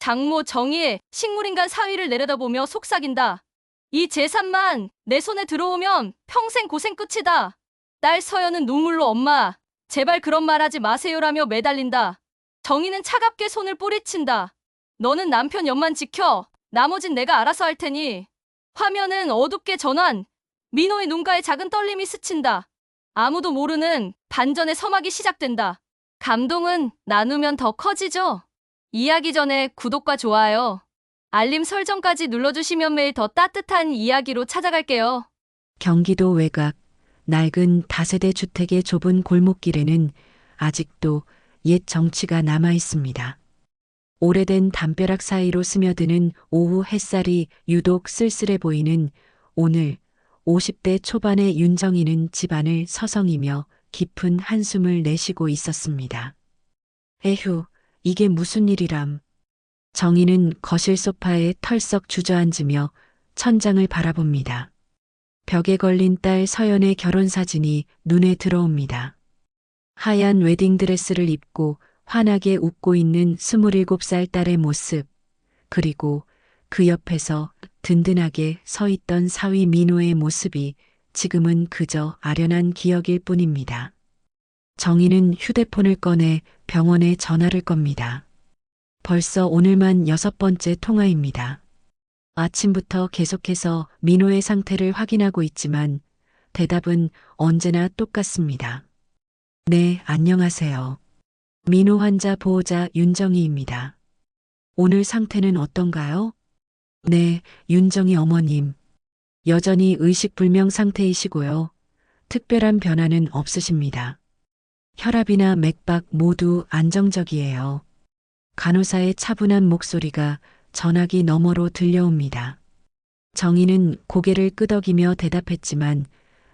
장모 정의의 식물인간 사위를 내려다보며 속삭인다. 이 재산만 내 손에 들어오면 평생 고생 끝이다. 딸 서연은 눈물로 엄마, 제발 그런 말 하지 마세요라며 매달린다. 정의는 차갑게 손을 뿌리친다. 너는 남편 옆만 지켜. 나머진 내가 알아서 할 테니. 화면은 어둡게 전환. 민호의 눈가에 작은 떨림이 스친다. 아무도 모르는 반전의 서막이 시작된다. 감동은 나누면 더 커지죠? 이야기 전에 구독과 좋아요, 알림 설정까지 눌러주시면 매일 더 따뜻한 이야기로 찾아갈게요. 경기도 외곽, 낡은 다세대 주택의 좁은 골목길에는 아직도 옛 정취가 남아 있습니다. 오래된 담벼락 사이로 스며드는 오후 햇살이 유독 쓸쓸해 보이는 오늘 50대 초반의 윤정이는 집안을 서성이며 깊은 한숨을 내쉬고 있었습니다. 에휴, 이게 무슨 일이람. 정희는 거실 소파에 털썩 주저앉으며 천장을 바라봅니다. 벽에 걸린 딸 서연의 결혼 사진이 눈에 들어옵니다. 하얀 웨딩드레스를 입고 환하게 웃고 있는 27살 딸의 모습, 그리고 그 옆에서 든든하게 서 있던 사위 민호의 모습이 지금은 그저 아련한 기억일 뿐입니다. 정희는 휴대폰을 꺼내 병원에 전화를 겁니다. 벌써 오늘만 6번째 통화입니다. 아침부터 계속해서 민호의 상태를 확인하고 있지만 대답은 언제나 똑같습니다. 네, 안녕하세요. 민호 환자 보호자 윤정희입니다. 오늘 상태는 어떤가요? 네, 윤정희 어머님. 여전히 의식불명 상태이시고요. 특별한 변화는 없으십니다. 혈압이나 맥박 모두 안정적이에요. 간호사의 차분한 목소리가 전화기 너머로 들려옵니다. 정희는 고개를 끄덕이며 대답했지만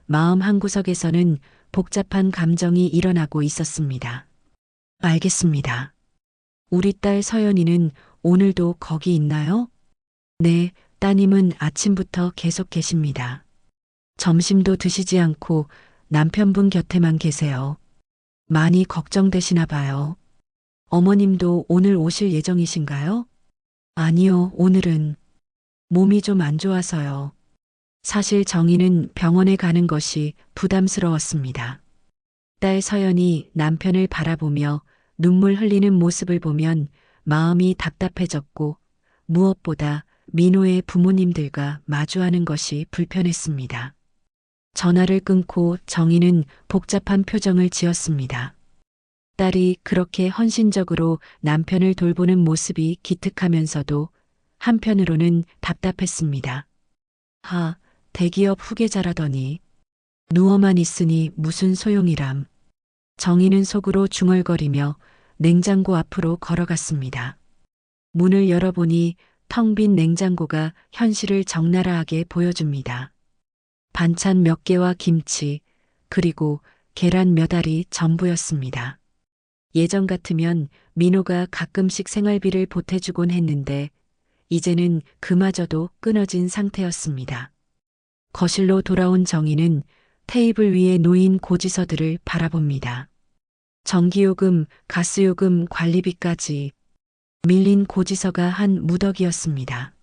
마음 한구석에서는 복잡한 감정이 일어나고 있었습니다. 알겠습니다. 우리 딸 서연이는 오늘도 거기 있나요? 네, 따님은 아침부터 계속 계십니다. 점심도 드시지 않고 남편분 곁에만 계세요. 많이 걱정되시나 봐요. 어머님도 오늘 오실 예정이신가요? 아니요, 오늘은 몸이 좀 안 좋아서요. 사실 정희는 병원에 가는 것이 부담스러웠습니다. 딸 서연이 남편을 바라보며 눈물 흘리는 모습을 보면 마음이 답답해졌고 무엇보다 민호의 부모님들과 마주하는 것이 불편했습니다. 전화를 끊고 정희는 복잡한 표정을 지었습니다. 딸이 그렇게 헌신적으로 남편을 돌보는 모습이 기특하면서도 한편으로는 답답했습니다. 대기업 후계자라더니 누워만 있으니 무슨 소용이람. 정희는 속으로 중얼거리며 냉장고 앞으로 걸어갔습니다. 문을 열어보니 텅 빈 냉장고가 현실을 적나라하게 보여줍니다. 반찬 몇 개와 김치, 그리고 계란 몇 알이 전부였습니다. 예전 같으면 민호가 가끔씩 생활비를 보태주곤 했는데 이제는 그마저도 끊어진 상태였습니다. 거실로 돌아온 정희는 테이블 위에 놓인 고지서들을 바라봅니다. 전기요금, 가스요금, 관리비까지 밀린 고지서가 한 무더기였습니다.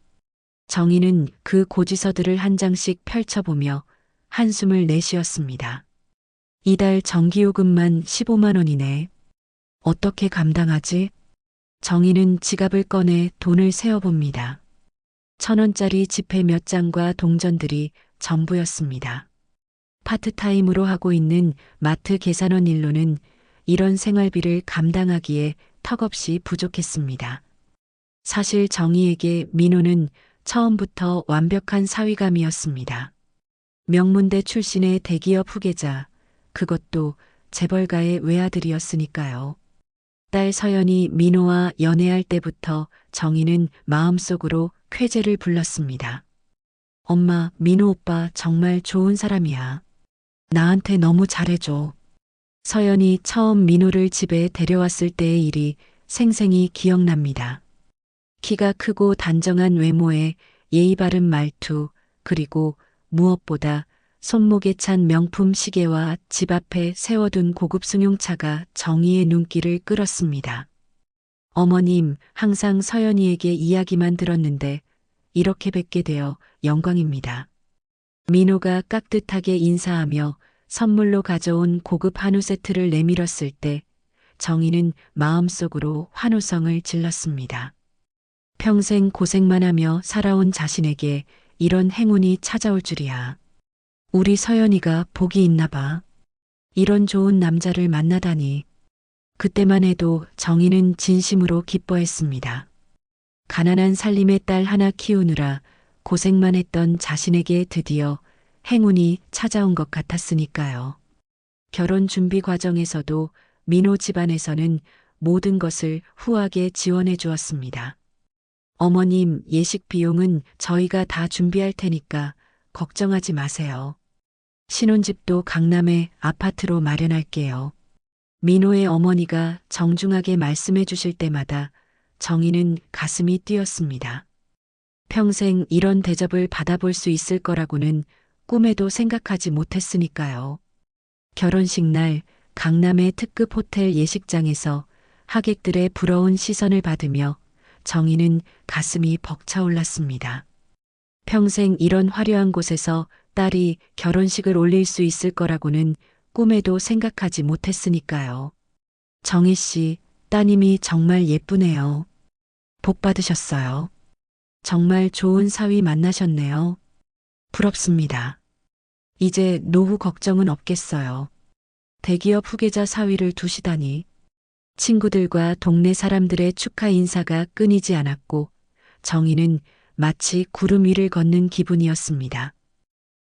정희는 그 고지서들을 한 장씩 펼쳐보며 한숨을 내쉬었습니다. 이달 전기요금만 15만 원이네. 어떻게 감당하지? 정희는 지갑을 꺼내 돈을 세어봅니다. 1,000원짜리 지폐 몇 장과 동전들이 전부였습니다. 파트타임으로 하고 있는 마트 계산원 일로는 이런 생활비를 감당하기에 턱없이 부족했습니다. 사실 정희에게 민호는 처음부터 완벽한 사위감이었습니다. 명문대 출신의 대기업 후계자, 그것도 재벌가의 외아들이었으니까요. 딸 서연이 민호와 연애할 때부터 정희는 마음속으로 쾌재를 불렀습니다. 엄마, 민호 오빠 정말 좋은 사람이야. 나한테 너무 잘해줘. 서연이 처음 민호를 집에 데려왔을 때의 일이 생생히 기억납니다. 키가 크고 단정한 외모에 예의 바른 말투, 그리고 무엇보다 손목에 찬 명품 시계와 집 앞에 세워둔 고급 승용차가 정희의 눈길을 끌었습니다. 어머님, 항상 서연이에게 이야기만 들었는데 이렇게 뵙게 되어 영광입니다. 민호가 깍듯하게 인사하며 선물로 가져온 고급 한우 세트를 내밀었을 때 정희는 마음속으로 환호성을 질렀습니다. 평생 고생만 하며 살아온 자신에게 이런 행운이 찾아올 줄이야. 우리 서연이가 복이 있나 봐. 이런 좋은 남자를 만나다니. 그때만 해도 정희는 진심으로 기뻐했습니다. 가난한 살림의 딸 하나 키우느라 고생만 했던 자신에게 드디어 행운이 찾아온 것 같았으니까요. 결혼 준비 과정에서도 민호 집안에서는 모든 것을 후하게 지원해 주었습니다. 어머님, 예식 비용은 저희가 다 준비할 테니까 걱정하지 마세요. 신혼집도 강남에 아파트로 마련할게요. 민호의 어머니가 정중하게 말씀해 주실 때마다 정희는 가슴이 뛰었습니다. 평생 이런 대접을 받아볼 수 있을 거라고는 꿈에도 생각하지 못했으니까요. 결혼식 날 강남의 특급 호텔 예식장에서 하객들의 부러운 시선을 받으며 정희는 가슴이 벅차올랐습니다. 평생 이런 화려한 곳에서 딸이 결혼식을 올릴 수 있을 거라고는 꿈에도 생각하지 못했으니까요. 정희 씨, 따님이 정말 예쁘네요. 복 받으셨어요. 정말 좋은 사위 만나셨네요. 부럽습니다. 이제 노후 걱정은 없겠어요. 대기업 후계자 사위를 두시다니. 친구들과 동네 사람들의 축하 인사가 끊이지 않았고 정희는 마치 구름 위를 걷는 기분이었습니다.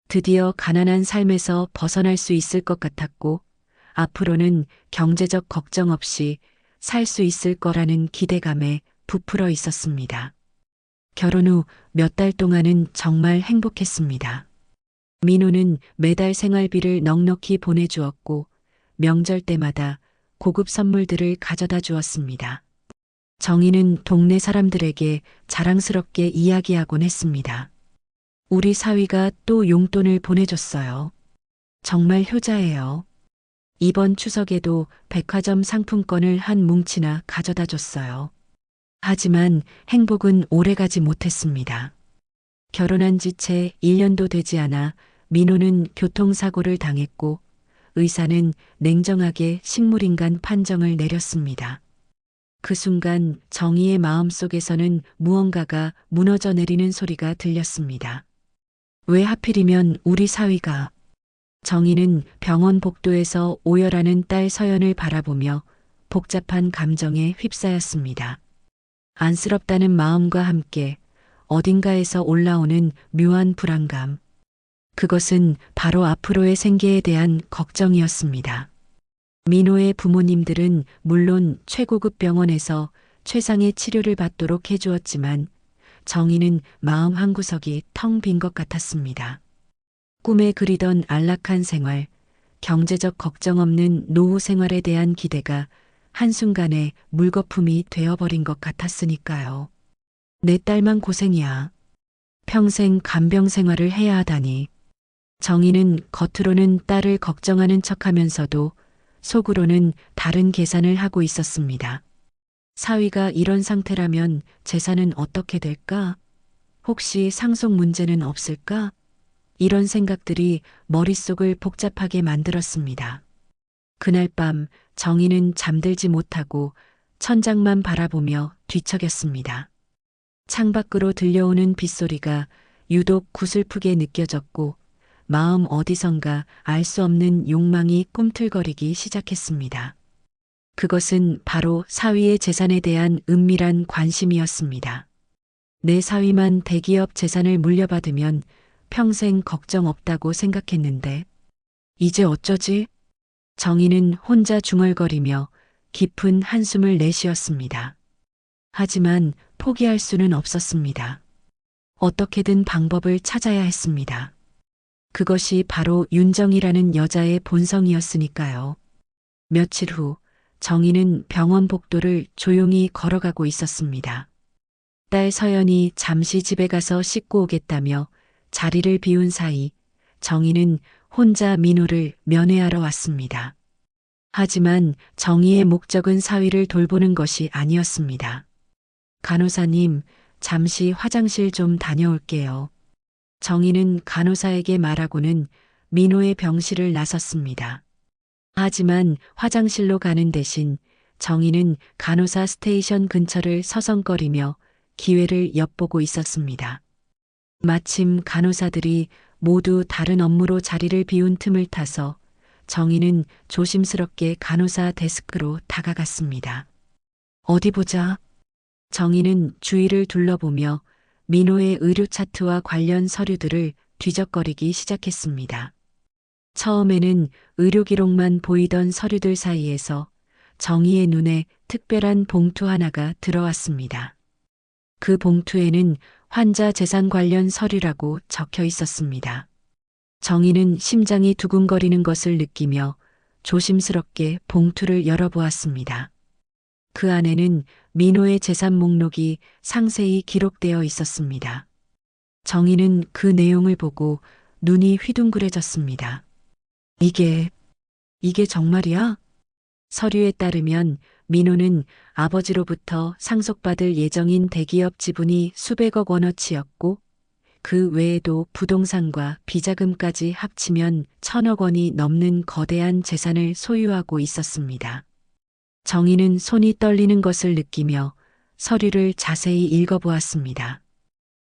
드디어 가난한 삶에서 벗어날 수 있을 것 같았고 앞으로는 경제적 걱정 없이 살 수 있을 거라는 기대감에 부풀어 있었습니다. 결혼 후 몇 달 동안은 정말 행복했습니다. 민호는 매달 생활비를 넉넉히 보내주었고 명절 때마다 고급 선물들을 가져다 주었습니다. 정희는 동네 사람들에게 자랑스럽게 이야기하곤 했습니다. 우리 사위가 또 용돈을 보내줬어요. 정말 효자예요. 이번 추석에도 백화점 상품권을 한 뭉치나 가져다 줬어요. 하지만 행복은 오래가지 못했습니다. 결혼한 지 채 1년도 되지 않아 민호는 교통사고를 당했고 의사는 냉정하게 식물인간 판정을 내렸습니다. 그 순간 정희의 마음속에서는 무언가가 무너져 내리는 소리가 들렸습니다. 왜 하필이면 우리 사위가? 정희는 병원 복도에서 오열하는 딸 서연을 바라보며 복잡한 감정에 휩싸였습니다. 안쓰럽다는 마음과 함께 어딘가에서 올라오는 묘한 불안감. 그것은 바로 앞으로의 생계에 대한 걱정이었습니다. 민호의 부모님들은 물론 최고급 병원에서 최상의 치료를 받도록 해주었지만 정희는 마음 한구석이 텅 빈 것 같았습니다. 꿈에 그리던 안락한 생활, 경제적 걱정 없는 노후 생활에 대한 기대가 한순간에 물거품이 되어버린 것 같았으니까요. 내 딸만 고생이야. 평생 간병 생활을 해야 하다니. 정희는 겉으로는 딸을 걱정하는 척하면서도 속으로는 다른 계산을 하고 있었습니다. 사위가 이런 상태라면 재산은 어떻게 될까? 혹시 상속 문제는 없을까? 이런 생각들이 머릿속을 복잡하게 만들었습니다. 그날 밤 정희는 잠들지 못하고 천장만 바라보며 뒤척였습니다. 창밖으로 들려오는 빗소리가 유독 구슬프게 느껴졌고 마음 어디선가 알 수 없는 욕망이 꿈틀거리기 시작했습니다. 그것은 바로 사위의 재산에 대한 은밀한 관심이었습니다. 내 사위만 대기업 재산을 물려받으면 평생 걱정 없다고 생각했는데 이제 어쩌지? 정희는 혼자 중얼거리며 깊은 한숨을 내쉬었습니다. 하지만 포기할 수는 없었습니다. 어떻게든 방법을 찾아야 했습니다. 그것이 바로 윤정이라는 여자의 본성이었으니까요. 며칠 후 정희는 병원 복도를 조용히 걸어가고 있었습니다. 딸 서연이 잠시 집에 가서 씻고 오겠다며 자리를 비운 사이 정희는 혼자 민호를 면회하러 왔습니다. 하지만 정희의 목적은 사위를 돌보는 것이 아니었습니다. 간호사님, 잠시 화장실 좀 다녀올게요. 정희는 간호사에게 말하고는 민호의 병실을 나섰습니다. 하지만 화장실로 가는 대신 정희는 간호사 스테이션 근처를 서성거리며 기회를 엿보고 있었습니다. 마침 간호사들이 모두 다른 업무로 자리를 비운 틈을 타서 정희는 조심스럽게 간호사 데스크로 다가갔습니다. 어디 보자. 정희는 주위를 둘러보며 민호의 의료 차트와 관련 서류들을 뒤적거리기 시작했습니다. 처음에는 의료 기록만 보이던 서류들 사이에서 정희의 눈에 특별한 봉투 하나가 들어왔습니다. 그 봉투에는 환자 재산 관련 서류라고 적혀 있었습니다. 정희는 심장이 두근거리는 것을 느끼며 조심스럽게 봉투를 열어보았습니다. 그 안에는 민호의 재산 목록이 상세히 기록되어 있었습니다. 정희는 그 내용을 보고 눈이 휘둥그레졌습니다. 이게 정말이야? 서류에 따르면 민호는 아버지로부터 상속받을 예정인 대기업 지분이 수백억 원어치였고 그 외에도 부동산과 비자금까지 합치면 1,000억 원이 넘는 거대한 재산을 소유하고 있었습니다. 정희는 손이 떨리는 것을 느끼며 서류를 자세히 읽어보았습니다.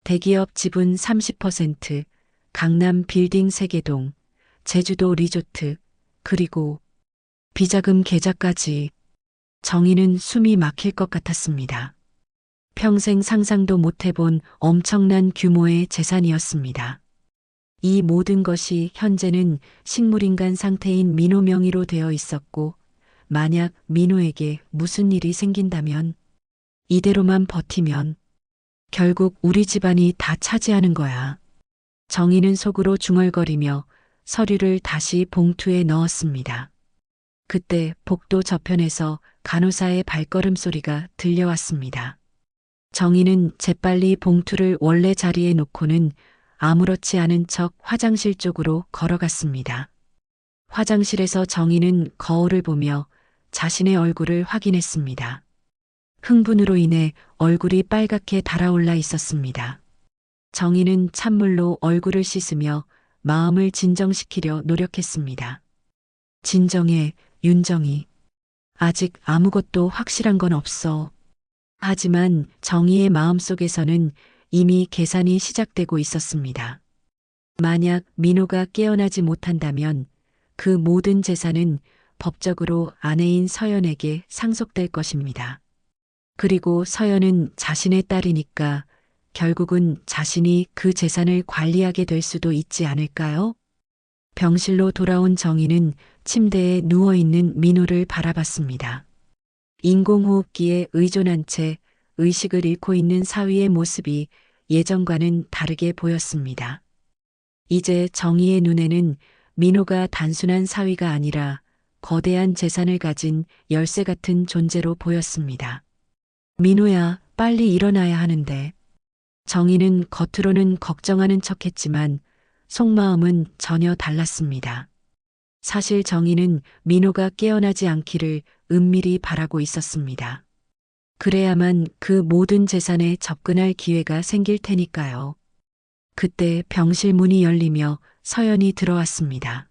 대기업 지분 30%, 강남 빌딩 3개동, 제주도 리조트, 그리고 비자금 계좌까지. 정희는 숨이 막힐 것 같았습니다. 평생 상상도 못 해본 엄청난 규모의 재산이었습니다. 이 모든 것이 현재는 식물인간 상태인 민호 명의로 되어 있었고, 만약 민호에게 무슨 일이 생긴다면, 이대로만 버티면 결국 우리 집안이 다 차지하는 거야. 정희는 속으로 중얼거리며 서류를 다시 봉투에 넣었습니다. 그때 복도 저편에서 간호사의 발걸음 소리가 들려왔습니다. 정희는 재빨리 봉투를 원래 자리에 놓고는 아무렇지 않은 척 화장실 쪽으로 걸어갔습니다. 화장실에서 정희는 거울을 보며 자신의 얼굴을 확인했습니다. 흥분으로 인해 얼굴이 빨갛게 달아올라 있었습니다. 정희는 찬물로 얼굴을 씻으며 마음을 진정시키려 노력했습니다. 진정해, 윤정희. 아직 아무것도 확실한 건 없어. 하지만 정희의 마음속에서는 이미 계산이 시작되고 있었습니다. 만약 민호가 깨어나지 못한다면 그 모든 재산은 법적으로 아내인 서연에게 상속될 것입니다. 그리고 서연은 자신의 딸이니까 결국은 자신이 그 재산을 관리하게 될 수도 있지 않을까요? 병실로 돌아온 정희는 침대에 누워있는 민호를 바라봤습니다. 인공호흡기에 의존한 채 의식을 잃고 있는 사위의 모습이 예전과는 다르게 보였습니다. 이제 정희의 눈에는 민호가 단순한 사위가 아니라 거대한 재산을 가진 열쇠 같은 존재로 보였습니다. 민호야, 빨리 일어나야 하는데. 정희는 겉으로는 걱정하는 척했지만 속마음은 전혀 달랐습니다. 사실 정희는 민호가 깨어나지 않기를 은밀히 바라고 있었습니다. 그래야만 그 모든 재산에 접근할 기회가 생길 테니까요. 그때 병실 문이 열리며 서연이 들어왔습니다.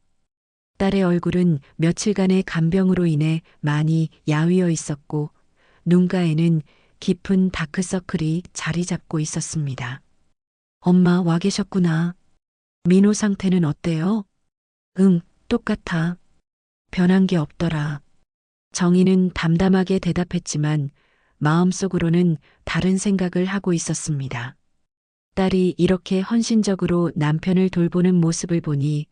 딸의 얼굴은 며칠간의 간병으로 인해 많이 야위어 있었고 눈가에는 깊은 다크서클이 자리 잡고 있었습니다. 엄마 와 계셨구나. 민호 상태는 어때요? 응, 똑같아. 변한 게 없더라. 정희는 담담하게 대답했지만 마음속으로는 다른 생각을 하고 있었습니다. 딸이 이렇게 헌신적으로 남편을 돌보는 모습을 보니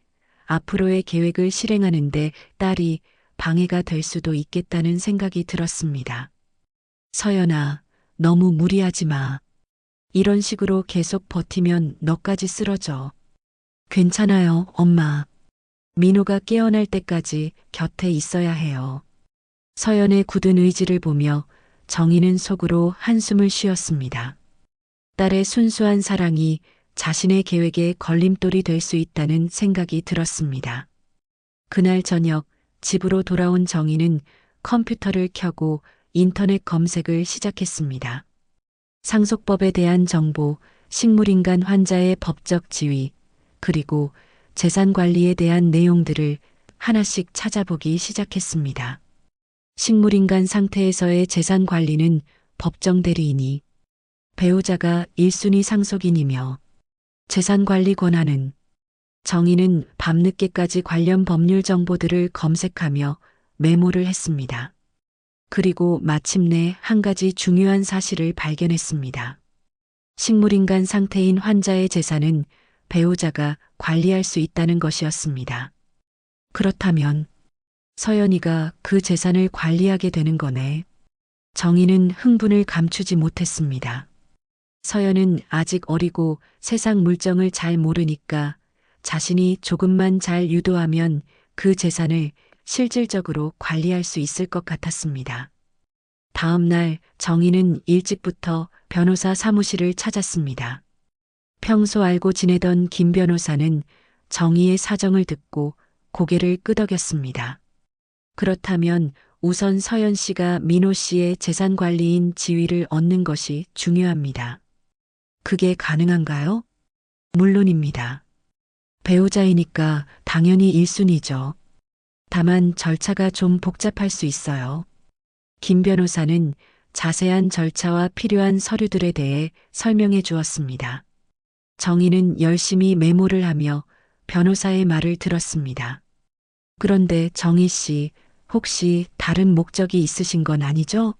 앞으로의 계획을 실행하는데 딸이 방해가 될 수도 있겠다는 생각이 들었습니다. 서연아, 너무 무리하지 마. 이런 식으로 계속 버티면 너까지 쓰러져. 괜찮아요, 엄마. 민호가 깨어날 때까지 곁에 있어야 해요. 서연의 굳은 의지를 보며 정희는 속으로 한숨을 쉬었습니다. 딸의 순수한 사랑이 자신의 계획에 걸림돌이 될 수 있다는 생각이 들었습니다. 그날 저녁 집으로 돌아온 정희는 컴퓨터를 켜고 인터넷 검색을 시작했습니다. 상속법에 대한 정보, 식물인간 환자의 법적 지위, 그리고 재산 관리에 대한 내용들을 하나씩 찾아보기 시작했습니다. 식물인간 상태에서의 재산 관리는 법정 대리인이, 배우자가 1순위 상속인이며 재산 관리 권한은, 정희는 밤늦게까지 관련 법률 정보들을 검색하며 메모를 했습니다. 그리고 마침내 한 가지 중요한 사실을 발견했습니다. 식물인간 상태인 환자의 재산은 배우자가 관리할 수 있다는 것이었습니다. 그렇다면 서연이가 그 재산을 관리하게 되는 거네. 정희는 흥분을 감추지 못했습니다. 서연은 아직 어리고 세상 물정을 잘 모르니까 자신이 조금만 잘 유도하면 그 재산을 실질적으로 관리할 수 있을 것 같았습니다. 다음 날 정희는 일찍부터 변호사 사무실을 찾았습니다. 평소 알고 지내던 김 변호사는 정희의 사정을 듣고 고개를 끄덕였습니다. 그렇다면 우선 서연 씨가 민호 씨의 재산 관리인 지위를 얻는 것이 중요합니다. 그게 가능한가요? 물론입니다. 배우자이니까 당연히 1순위죠. 다만 절차가 좀 복잡할 수 있어요. 김 변호사는 자세한 절차와 필요한 서류들에 대해 설명해 주었습니다. 정희는 열심히 메모를 하며 변호사의 말을 들었습니다. 그런데 정희 씨, 혹시 다른 목적이 있으신 건 아니죠?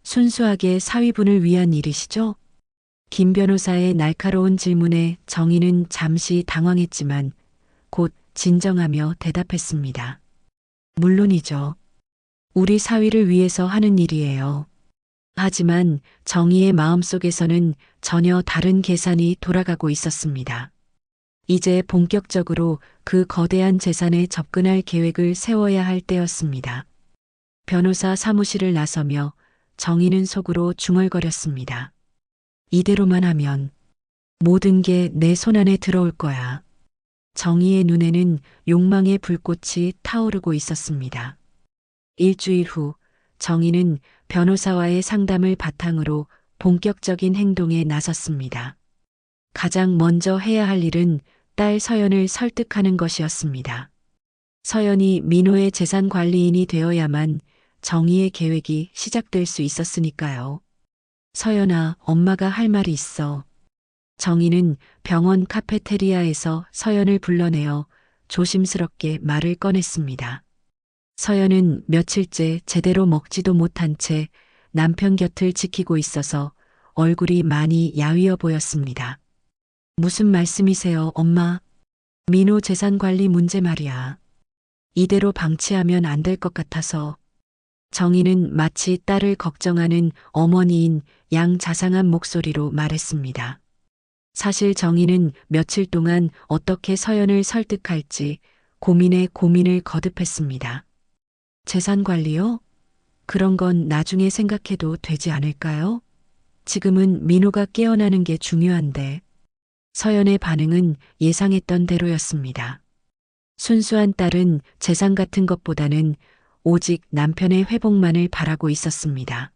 순수하게 사위분을 위한 일이시죠? 김 변호사의 날카로운 질문에 정희는 잠시 당황했지만 곧 진정하며 대답했습니다. 물론이죠. 우리 사위를 위해서 하는 일이에요. 하지만 정희의 마음속에서는 전혀 다른 계산이 돌아가고 있었습니다. 이제 본격적으로 그 거대한 재산에 접근할 계획을 세워야 할 때였습니다. 변호사 사무실을 나서며 정희는 속으로 중얼거렸습니다. 이대로만 하면 모든 게 내 손 안에 들어올 거야. 정희의 눈에는 욕망의 불꽃이 타오르고 있었습니다. 일주일 후 정희는 변호사와의 상담을 바탕으로 본격적인 행동에 나섰습니다. 가장 먼저 해야 할 일은 딸 서연을 설득하는 것이었습니다. 서연이 민호의 재산 관리인이 되어야만 정희의 계획이 시작될 수 있었으니까요. 서연아, 엄마가 할 말이 있어. 정희는 병원 카페테리아에서 서연을 불러내어 조심스럽게 말을 꺼냈습니다. 서연은 며칠째 제대로 먹지도 못한 채 남편 곁을 지키고 있어서 얼굴이 많이 야위어 보였습니다. 무슨 말씀이세요, 엄마? 민호 재산 관리 문제 말이야. 이대로 방치하면 안 될 것 같아서. 정희는 마치 딸을 걱정하는 어머니인 양자상한 목소리로 말했습니다. 사실 정희는 며칠 동안 어떻게 서연을 설득할지 고민에 고민을 거듭했습니다. 재산 관리요? 그런 건 나중에 생각해도 되지 않을까요? 지금은 민호가 깨어나는 게 중요한데. 서연의 반응은 예상했던 대로였습니다. 순수한 딸은 재산 같은 것보다는 오직 남편의 회복만을 바라고 있었습니다.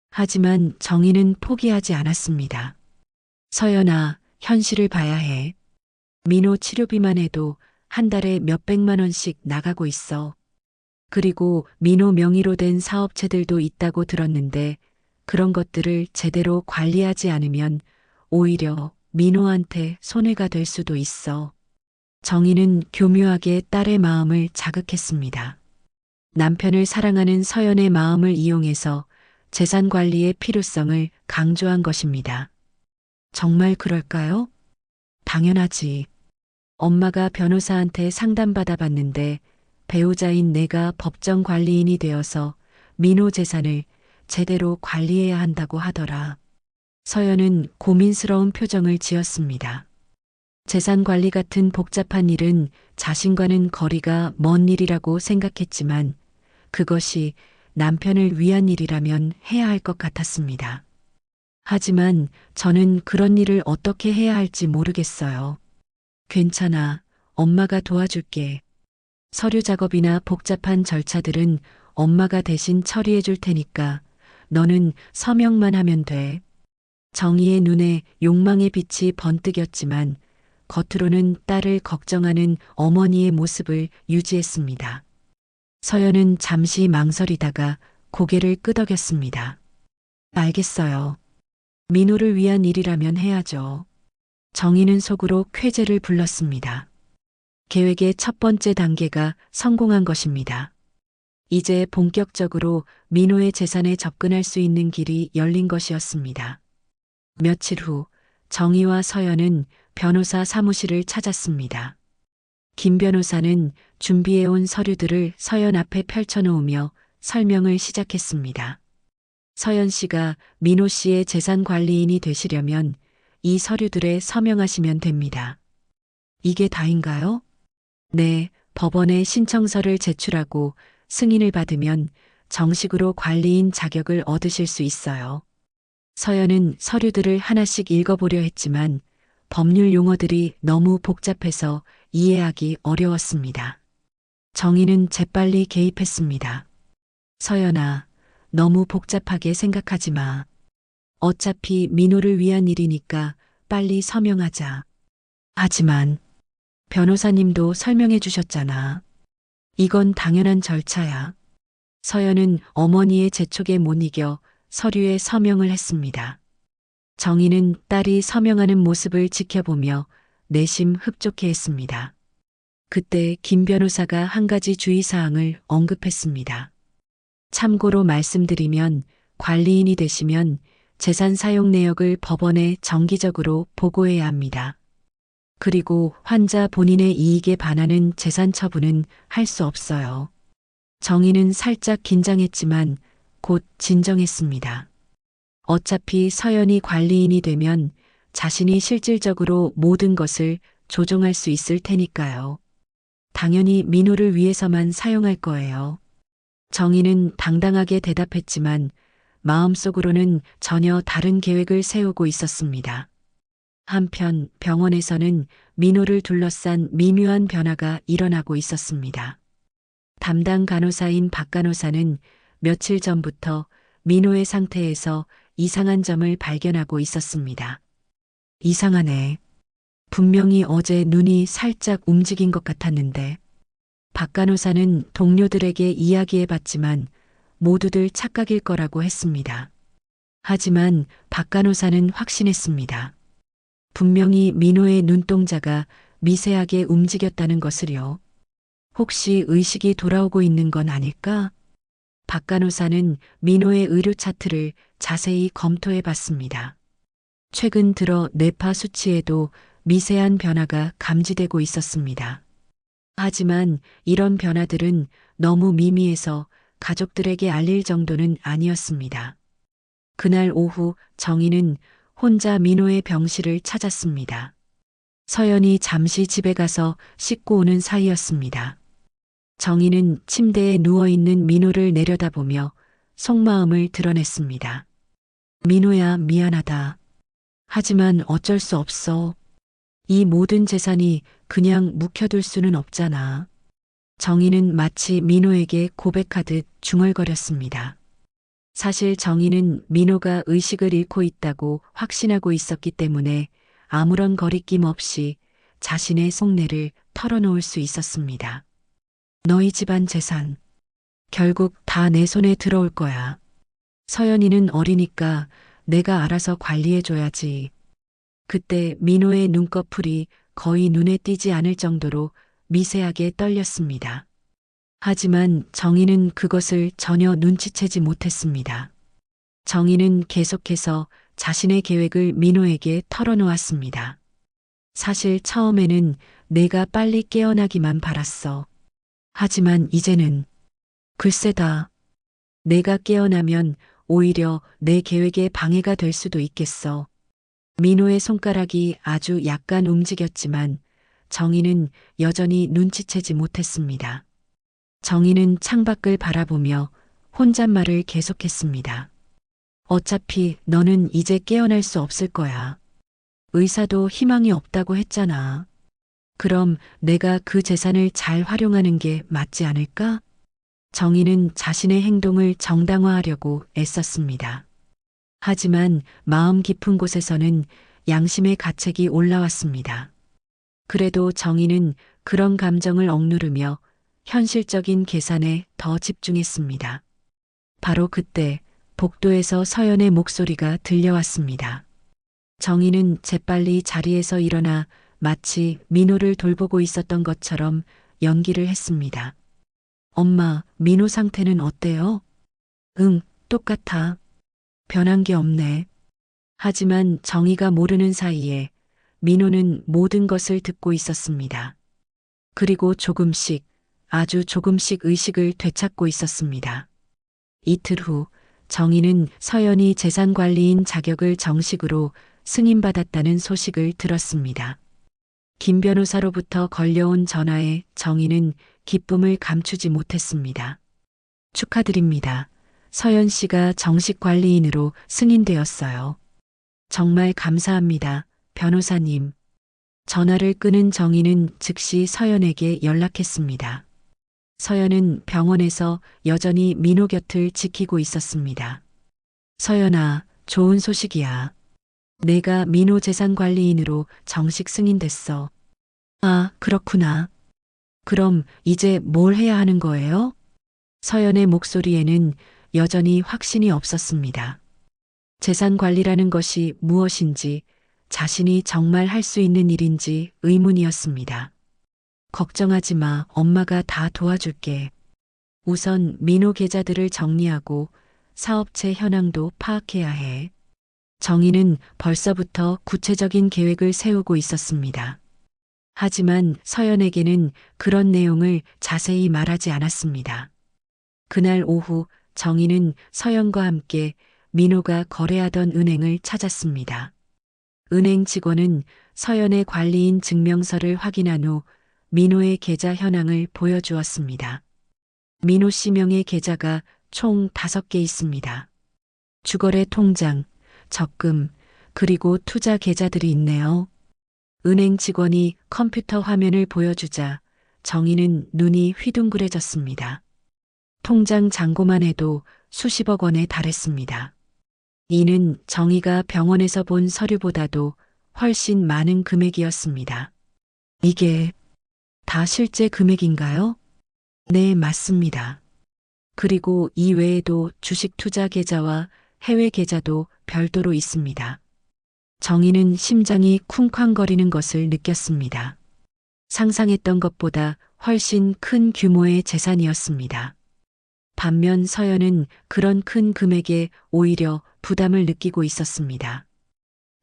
하지만 정희는 포기하지 않았습니다. 서연아, 현실을 봐야 해. 민호 치료비만 해도 한 달에 몇백만 원씩 나가고 있어. 그리고 민호 명의로 된 사업체들도 있다고 들었는데 그런 것들을 제대로 관리하지 않으면 오히려 민호한테 손해가 될 수도 있어. 정희는 교묘하게 딸의 마음을 자극했습니다. 남편을 사랑하는 서연의 마음을 이용해서 재산 관리의 필요성을 강조한 것입니다. 정말 그럴까요? 당연하지. 엄마가 변호사한테 상담받아 봤는데 배우자인 내가 법정 관리인이 되어서 민호 재산을 제대로 관리해야 한다고 하더라. 서연은 고민스러운 표정을 지었습니다. 재산 관리 같은 복잡한 일은 자신과는 거리가 먼 일이라고 생각했지만 그것이 남편을 위한 일이라면 해야 할 것 같았습니다. 하지만 저는 그런 일을 어떻게 해야 할지 모르겠어요. 괜찮아. 엄마가 도와줄게. 서류 작업이나 복잡한 절차들은 엄마가 대신 처리해 줄 테니까 너는 서명만 하면 돼. 정희의 눈에 욕망의 빛이 번뜩였지만 겉으로는 딸을 걱정하는 어머니의 모습을 유지했습니다. 서연은 잠시 망설이다가 고개를 끄덕였습니다. 알겠어요. 민호를 위한 일이라면 해야죠. 정희는 속으로 쾌재를 불렀습니다. 계획의 첫 번째 단계가 성공한 것입니다. 이제 본격적으로 민호의 재산에 접근할 수 있는 길이 열린 것이었습니다. 며칠 후 정희와 서연은 변호사 사무실을 찾았습니다. 김 변호사는 준비해온 서류들을 서연 앞에 펼쳐놓으며 설명을 시작했습니다. 서연 씨가 민호 씨의 재산 관리인이 되시려면 이 서류들에 서명하시면 됩니다. 이게 다인가요? 네, 법원에 신청서를 제출하고 승인을 받으면 정식으로 관리인 자격을 얻으실 수 있어요. 서연은 서류들을 하나씩 읽어보려 했지만 법률 용어들이 너무 복잡해서 이해하기 어려웠습니다. 정희는 재빨리 개입했습니다. 서연아, 너무 복잡하게 생각하지 마. 어차피 민호를 위한 일이니까 빨리 서명하자. 하지만 변호사님도 설명해 주셨잖아. 이건 당연한 절차야. 서연은 어머니의 재촉에 못 이겨 서류에 서명을 했습니다. 정희는 딸이 서명하는 모습을 지켜보며 내심 흡족해했습니다. 그때 김 변호사가 한 가지 주의사항을 언급했습니다. 참고로 말씀드리면 관리인이 되시면 재산 사용 내역을 법원에 정기적으로 보고해야 합니다. 그리고 환자 본인의 이익에 반하는 재산 처분은 할 수 없어요. 정희는 살짝 긴장했지만 곧 진정했습니다. 어차피 서연이 관리인이 되면 자신이 실질적으로 모든 것을 조종할 수 있을 테니까요. 당연히 민호를 위해서만 사용할 거예요. 정희는 당당하게 대답했지만 마음속으로는 전혀 다른 계획을 세우고 있었습니다. 한편 병원에서는 민호를 둘러싼 미묘한 변화가 일어나고 있었습니다. 담당 간호사인 박 간호사는 며칠 전부터 민호의 상태에서 이상한 점을 발견하고 있었습니다. 이상하네. 분명히 어제 눈이 살짝 움직인 것 같았는데. 박 간호사는 동료들에게 이야기해봤지만 모두들 착각일 거라고 했습니다. 하지만 박 간호사는 확신했습니다. 분명히 민호의 눈동자가 미세하게 움직였다는 것을요. 혹시 의식이 돌아오고 있는 건 아닐까? 박 간호사는 민호의 의료 차트를 자세히 검토해 봤습니다. 최근 들어 뇌파 수치에도 미세한 변화가 감지되고 있었습니다. 하지만 이런 변화들은 너무 미미해서 가족들에게 알릴 정도는 아니었습니다. 그날 오후 정희는 혼자 민호의 병실을 찾았습니다. 서연이 잠시 집에 가서 씻고 오는 사이였습니다. 정희는 침대에 누워있는 민호를 내려다보며 속마음을 드러냈습니다. 민호야, 미안하다. 하지만 어쩔 수 없어. 이 모든 재산이 그냥 묵혀둘 수는 없잖아. 정희는 마치 민호에게 고백하듯 중얼거렸습니다. 사실 정희는 민호가 의식을 잃고 있다고 확신하고 있었기 때문에 아무런 거리낌 없이 자신의 속내를 털어놓을 수 있었습니다. 너희 집안 재산, 결국 다 내 손에 들어올 거야. 서연이는 어리니까 내가 알아서 관리해줘야지. 그때 민호의 눈꺼풀이 거의 눈에 띄지 않을 정도로 미세하게 떨렸습니다. 하지만 정희는 그것을 전혀 눈치채지 못했습니다. 정희는 계속해서 자신의 계획을 민호에게 털어놓았습니다. 사실 처음에는 내가 빨리 깨어나기만 바랐어. 하지만 이제는 글쎄다. 내가 깨어나면 오히려 내 계획에 방해가 될 수도 있겠어. 민호의 손가락이 아주 약간 움직였지만 정희는 여전히 눈치채지 못했습니다. 정희는 창밖을 바라보며 혼잣말을 계속했습니다. 어차피 너는 이제 깨어날 수 없을 거야. 의사도 희망이 없다고 했잖아. 그럼 내가 그 재산을 잘 활용하는 게 맞지 않을까? 정희는 자신의 행동을 정당화하려고 애썼습니다. 하지만 마음 깊은 곳에서는 양심의 가책이 올라왔습니다. 그래도 정희는 그런 감정을 억누르며 현실적인 계산에 더 집중했습니다. 바로 그때 복도에서 서연의 목소리가 들려왔습니다. 정희는 재빨리 자리에서 일어나 마치 민호를 돌보고 있었던 것처럼 연기를 했습니다. 엄마, 민호 상태는 어때요? 응, 똑같아. 변한 게 없네. 하지만 정희가 모르는 사이에 민호는 모든 것을 듣고 있었습니다. 그리고 조금씩, 아주 조금씩 의식을 되찾고 있었습니다. 이틀 후 정희는 서연이 재산관리인 자격을 정식으로 승인받았다는 소식을 들었습니다. 김 변호사로부터 걸려온 전화에 정희는 기쁨을 감추지 못했습니다. 축하드립니다. 서연 씨가 정식 관리인으로 승인되었어요. 정말 감사합니다, 변호사님. 전화를 끊은 정희는 즉시 서연에게 연락했습니다. 서연은 병원에서 여전히 민호 곁을 지키고 있었습니다. 서연아, 좋은 소식이야. 내가 민호 재산관리인으로 정식 승인됐어. 아, 그렇구나. 그럼 이제 뭘 해야 하는 거예요? 서연의 목소리에는 여전히 확신이 없었습니다. 재산 관리라는 것이 무엇인지, 자신이 정말 할 수 있는 일인지 의문이었습니다. 걱정하지 마, 엄마가 다 도와줄게. 우선 민호 계좌들을 정리하고 사업체 현황도 파악해야 해. 정희는 벌써부터 구체적인 계획을 세우고 있었습니다. 하지만 서연에게는 그런 내용을 자세히 말하지 않았습니다. 그날 오후 정희는 서연과 함께 민호가 거래하던 은행을 찾았습니다. 은행 직원은 서연의 관리인 증명서를 확인한 후 민호의 계좌 현황을 보여주었습니다. 민호 씨 명의 계좌가 총 5개 있습니다. 주거래 통장, 적금, 그리고 투자 계좌들이 있네요. 은행 직원이 컴퓨터 화면을 보여주자 정희는 눈이 휘둥그레졌습니다. 통장 잔고만 해도 수십억 원에 달했습니다. 이는 정희가 병원에서 본 서류보다도 훨씬 많은 금액이었습니다. 이게 다 실제 금액인가요? 네, 맞습니다. 그리고 이 외에도 주식 투자 계좌와 해외 계좌도 별도로 있습니다. 정희는 심장이 쿵쾅거리는 것을 느꼈습니다. 상상했던 것보다 훨씬 큰 규모의 재산이었습니다. 반면 서연은 그런 큰 금액에 오히려 부담을 느끼고 있었습니다.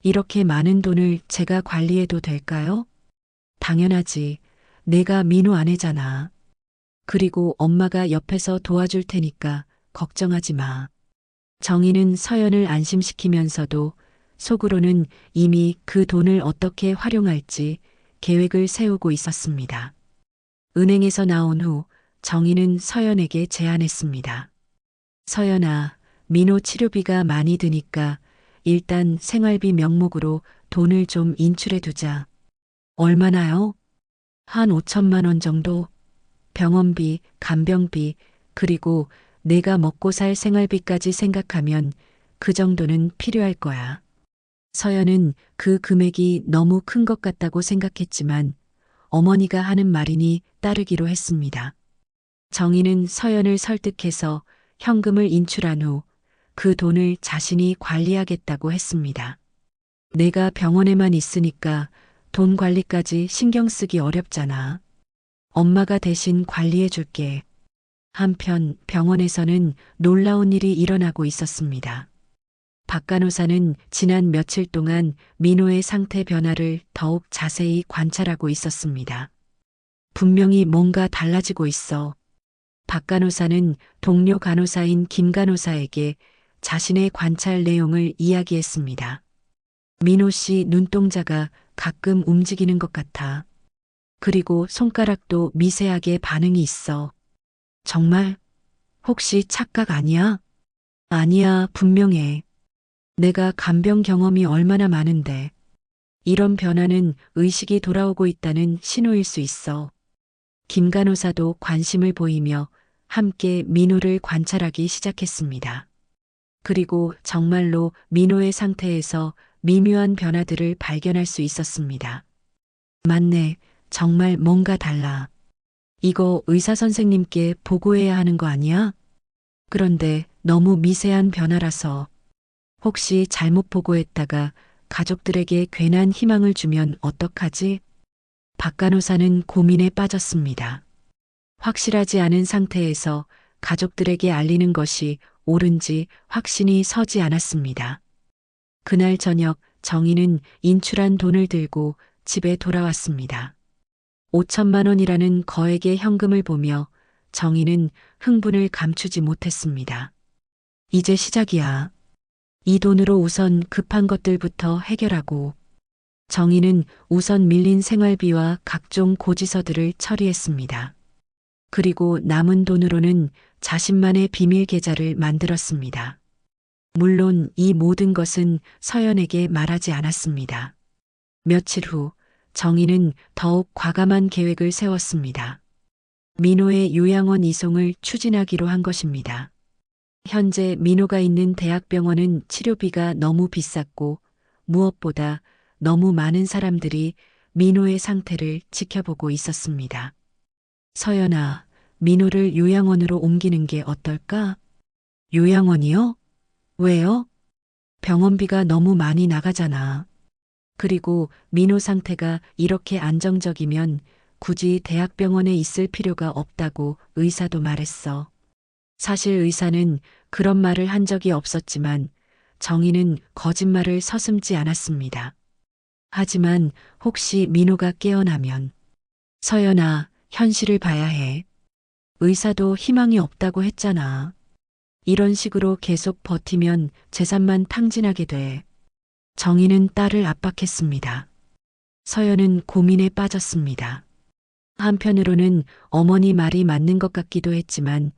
이렇게 많은 돈을 제가 관리해도 될까요? 당연하지. 내가 민호 아내잖아. 그리고 엄마가 옆에서 도와줄 테니까 걱정하지 마. 정희는 서연을 안심시키면서도 속으로는 이미 그 돈을 어떻게 활용할지 계획을 세우고 있었습니다. 은행에서 나온 후 정희는 서연에게 제안했습니다. 서연아, 민호 치료비가 많이 드니까 일단 생활비 명목으로 돈을 좀 인출해 두자. 얼마나요? 한 5천만 원 정도? 병원비, 간병비, 그리고 내가 먹고 살 생활비까지 생각하면 그 정도는 필요할 거야. 서연은 그 금액이 너무 큰 것 같다고 생각했지만 어머니가 하는 말이니 따르기로 했습니다. 정희는 서연을 설득해서 현금을 인출한 후 그 돈을 자신이 관리하겠다고 했습니다. 내가 병원에만 있으니까 돈 관리까지 신경 쓰기 어렵잖아. 엄마가 대신 관리해 줄게. 한편 병원에서는 놀라운 일이 일어나고 있었습니다. 박 간호사는 지난 며칠 동안 민호의 상태 변화를 더욱 자세히 관찰하고 있었습니다. 분명히 뭔가 달라지고 있어. 박 간호사는 동료 간호사인 김 간호사에게 자신의 관찰 내용을 이야기했습니다. 민호 씨 눈동자가 가끔 움직이는 것 같아. 그리고 손가락도 미세하게 반응이 있어. 정말? 혹시 착각 아니야? 아니야, 분명해. 내가 간병 경험이 얼마나 많은데. 이런 변화는 의식이 돌아오고 있다는 신호일 수 있어. 김 간호사도 관심을 보이며 함께 민호를 관찰하기 시작했습니다. 그리고 정말로 민호의 상태에서 미묘한 변화들을 발견할 수 있었습니다. 맞네. 정말 뭔가 달라. 이거 의사 선생님께 보고해야 하는 거 아니야? 그런데 너무 미세한 변화라서 혹시 잘못 보고했다가 가족들에게 괜한 희망을 주면 어떡하지? 박 간호사는 고민에 빠졌습니다. 확실하지 않은 상태에서 가족들에게 알리는 것이 옳은지 확신이 서지 않았습니다. 그날 저녁 정희는 인출한 돈을 들고 집에 돌아왔습니다. 5천만 원이라는 거액의 현금을 보며 정희는 흥분을 감추지 못했습니다. 이제 시작이야. 이 돈으로 우선 급한 것들부터 해결하고. 정희는 우선 밀린 생활비와 각종 고지서들을 처리했습니다. 그리고 남은 돈으로는 자신만의 비밀 계좌를 만들었습니다. 물론 이 모든 것은 서연에게 말하지 않았습니다. 며칠 후 정희는 더욱 과감한 계획을 세웠습니다. 민호의 요양원 이송을 추진하기로 한 것입니다. 현재 민호가 있는 대학병원은 치료비가 너무 비쌌고 무엇보다 너무 많은 사람들이 민호의 상태를 지켜보고 있었습니다. 서연아, 민호를 요양원으로 옮기는 게 어떨까? 요양원이요? 왜요? 병원비가 너무 많이 나가잖아. 그리고 민호 상태가 이렇게 안정적이면 굳이 대학병원에 있을 필요가 없다고 의사도 말했어. 사실 의사는 그런 말을 한 적이 없었지만 정희는 거짓말을 서슴지 않았습니다. 하지만 혹시 민호가 깨어나면 서연아, 현실을 봐야 해. 의사도 희망이 없다고 했잖아. 이런 식으로 계속 버티면 재산만 탕진하게 돼. 정희는 딸을 압박했습니다. 서연은 고민에 빠졌습니다. 한편으로는 어머니 말이 맞는 것 같기도 했지만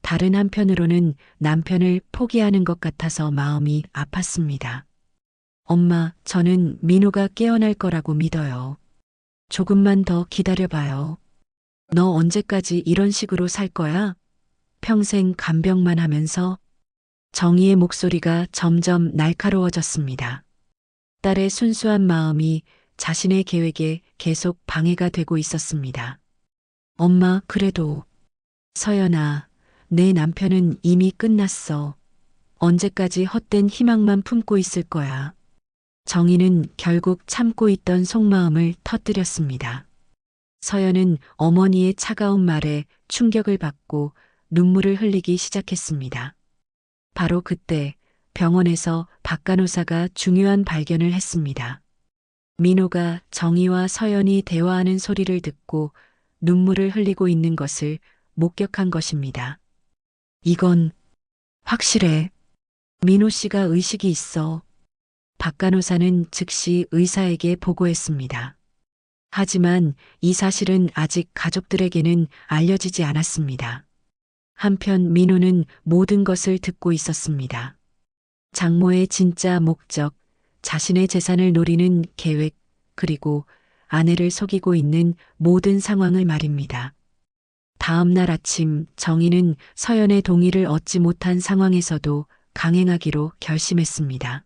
다른 한편으로는 남편을 포기하는 것 같아서 마음이 아팠습니다. 엄마, 저는 민호가 깨어날 거라고 믿어요. 조금만 더 기다려봐요. 너 언제까지 이런 식으로 살 거야? 평생 간병만 하면서? 정희의 목소리가 점점 날카로워졌습니다. 딸의 순수한 마음이 자신의 계획에 계속 방해가 되고 있었습니다. 엄마, 그래도. 서연아, 내 남편은 이미 끝났어. 언제까지 헛된 희망만 품고 있을 거야. 정희는 결국 참고 있던 속마음을 터뜨렸습니다. 서연은 어머니의 차가운 말에 충격을 받고 눈물을 흘리기 시작했습니다. 바로 그때 병원에서 박 간호사가 중요한 발견을 했습니다. 민호가 정희와 서연이 대화하는 소리를 듣고 눈물을 흘리고 있는 것을 목격한 것입니다. 이건 확실해. 민호 씨가 의식이 있어. 박 간호사는 즉시 의사에게 보고했습니다. 하지만 이 사실은 아직 가족들에게는 알려지지 않았습니다. 한편 민호는 모든 것을 듣고 있었습니다. 장모의 진짜 목적, 자신의 재산을 노리는 계획, 그리고 아내를 속이고 있는 모든 상황을 말입니다. 다음 날 아침 정희는 서연의 동의를 얻지 못한 상황에서도 강행하기로 결심했습니다.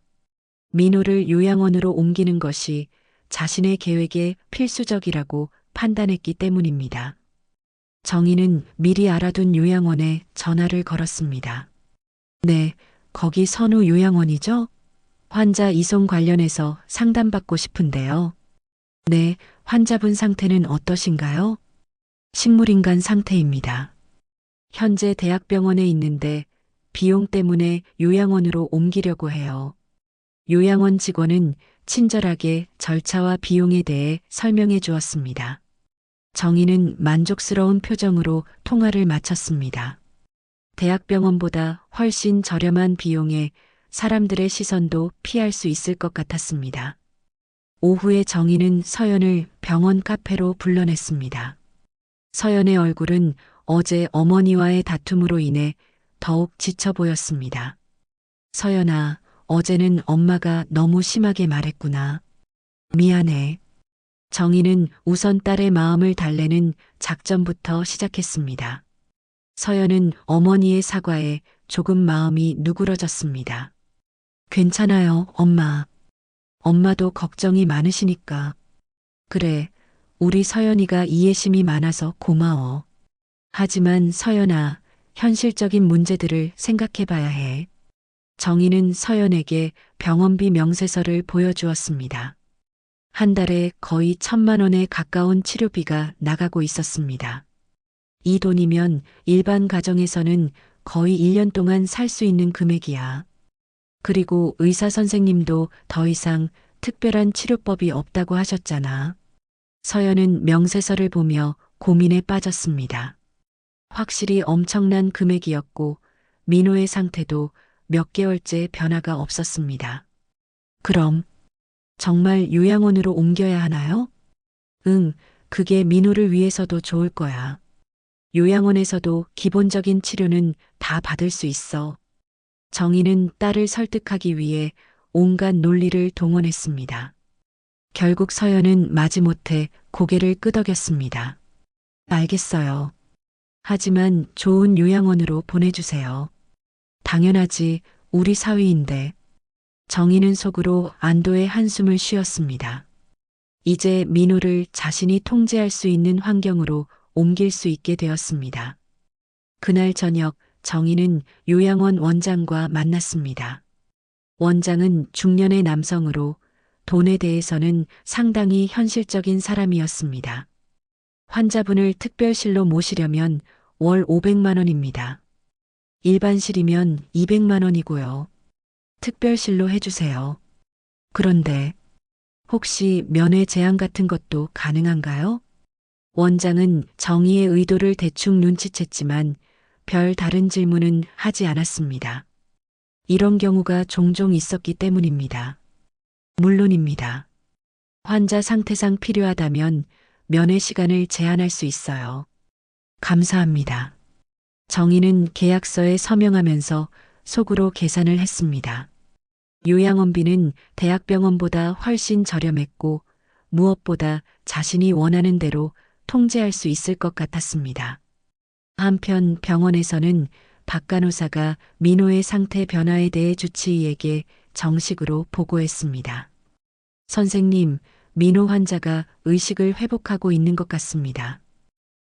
민호를 요양원으로 옮기는 것이 자신의 계획에 필수적이라고 판단했기 때문입니다. 정희는 미리 알아둔 요양원에 전화를 걸었습니다. 네, 거기 선우 요양원이죠? 환자 이송 관련해서 상담받고 싶은데요. 네, 환자분 상태는 어떠신가요? 식물인간 상태입니다. 현재 대학병원에 있는데 비용 때문에 요양원으로 옮기려고 해요. 요양원 직원은 친절하게 절차와 비용에 대해 설명해 주었습니다. 정희는 만족스러운 표정으로 통화를 마쳤습니다. 대학병원보다 훨씬 저렴한 비용에 사람들의 시선도 피할 수 있을 것 같았습니다. 오후에 정희는 서연을 병원 카페로 불러냈습니다. 서연의 얼굴은 어제 어머니와의 다툼으로 인해 더욱 지쳐 보였습니다. 서연아, 어제는 엄마가 너무 심하게 말했구나. 미안해. 정희는 우선 딸의 마음을 달래는 작전부터 시작했습니다. 서연은 어머니의 사과에 조금 마음이 누그러졌습니다. 괜찮아요, 엄마. 엄마도 걱정이 많으시니까. 그래, 우리 서연이가 이해심이 많아서 고마워. 하지만 서연아, 현실적인 문제들을 생각해 봐야 해. 정희는 서연에게 병원비 명세서를 보여주었습니다. 한 달에 거의 1,000만 원에 가까운 치료비가 나가고 있었습니다. 이 돈이면 일반 가정에서는 거의 1년 동안 살 수 있는 금액이야. 그리고 의사 선생님도 더 이상 특별한 치료법이 없다고 하셨잖아. 서연은 명세서를 보며 고민에 빠졌습니다. 확실히 엄청난 금액이었고 민호의 상태도 몇 개월째 변화가 없었습니다. 그럼 정말 요양원으로 옮겨야 하나요? 응, 그게 민호를 위해서도 좋을 거야. 요양원에서도 기본적인 치료는 다 받을 수 있어. 정희는 딸을 설득하기 위해 온갖 논리를 동원했습니다. 결국 서연은 마지못해 고개를 끄덕였습니다. 알겠어요. 하지만 좋은 요양원으로 보내주세요. 당연하지, 우리 사위인데. 정희는 속으로 안도의 한숨을 쉬었습니다. 이제 민호를 자신이 통제할 수 있는 환경으로 옮길 수 있게 되었습니다. 그날 저녁 정희는 요양원 원장과 만났습니다. 원장은 중년의 남성으로 돈에 대해서는 상당히 현실적인 사람이었습니다. 환자분을 특별실로 모시려면 월 500만 원입니다. 일반실이면 200만 원이고요. 특별실로 해주세요. 그런데 혹시 면회 제한 같은 것도 가능한가요? 원장은 정희의 의도를 대충 눈치챘지만 별 다른 질문은 하지 않았습니다. 이런 경우가 종종 있었기 때문입니다. 물론입니다. 환자 상태상 필요하다면 면회 시간을 제한할 수 있어요. 감사합니다. 정희는 계약서에 서명하면서 속으로 계산을 했습니다. 요양원비는 대학병원보다 훨씬 저렴했고 무엇보다 자신이 원하는 대로 통제할 수 있을 것 같았습니다. 한편 병원에서는 박 간호사가 민호의 상태 변화에 대해 주치의에게 정식으로 보고했습니다. 선생님, 민호 환자가 의식을 회복하고 있는 것 같습니다.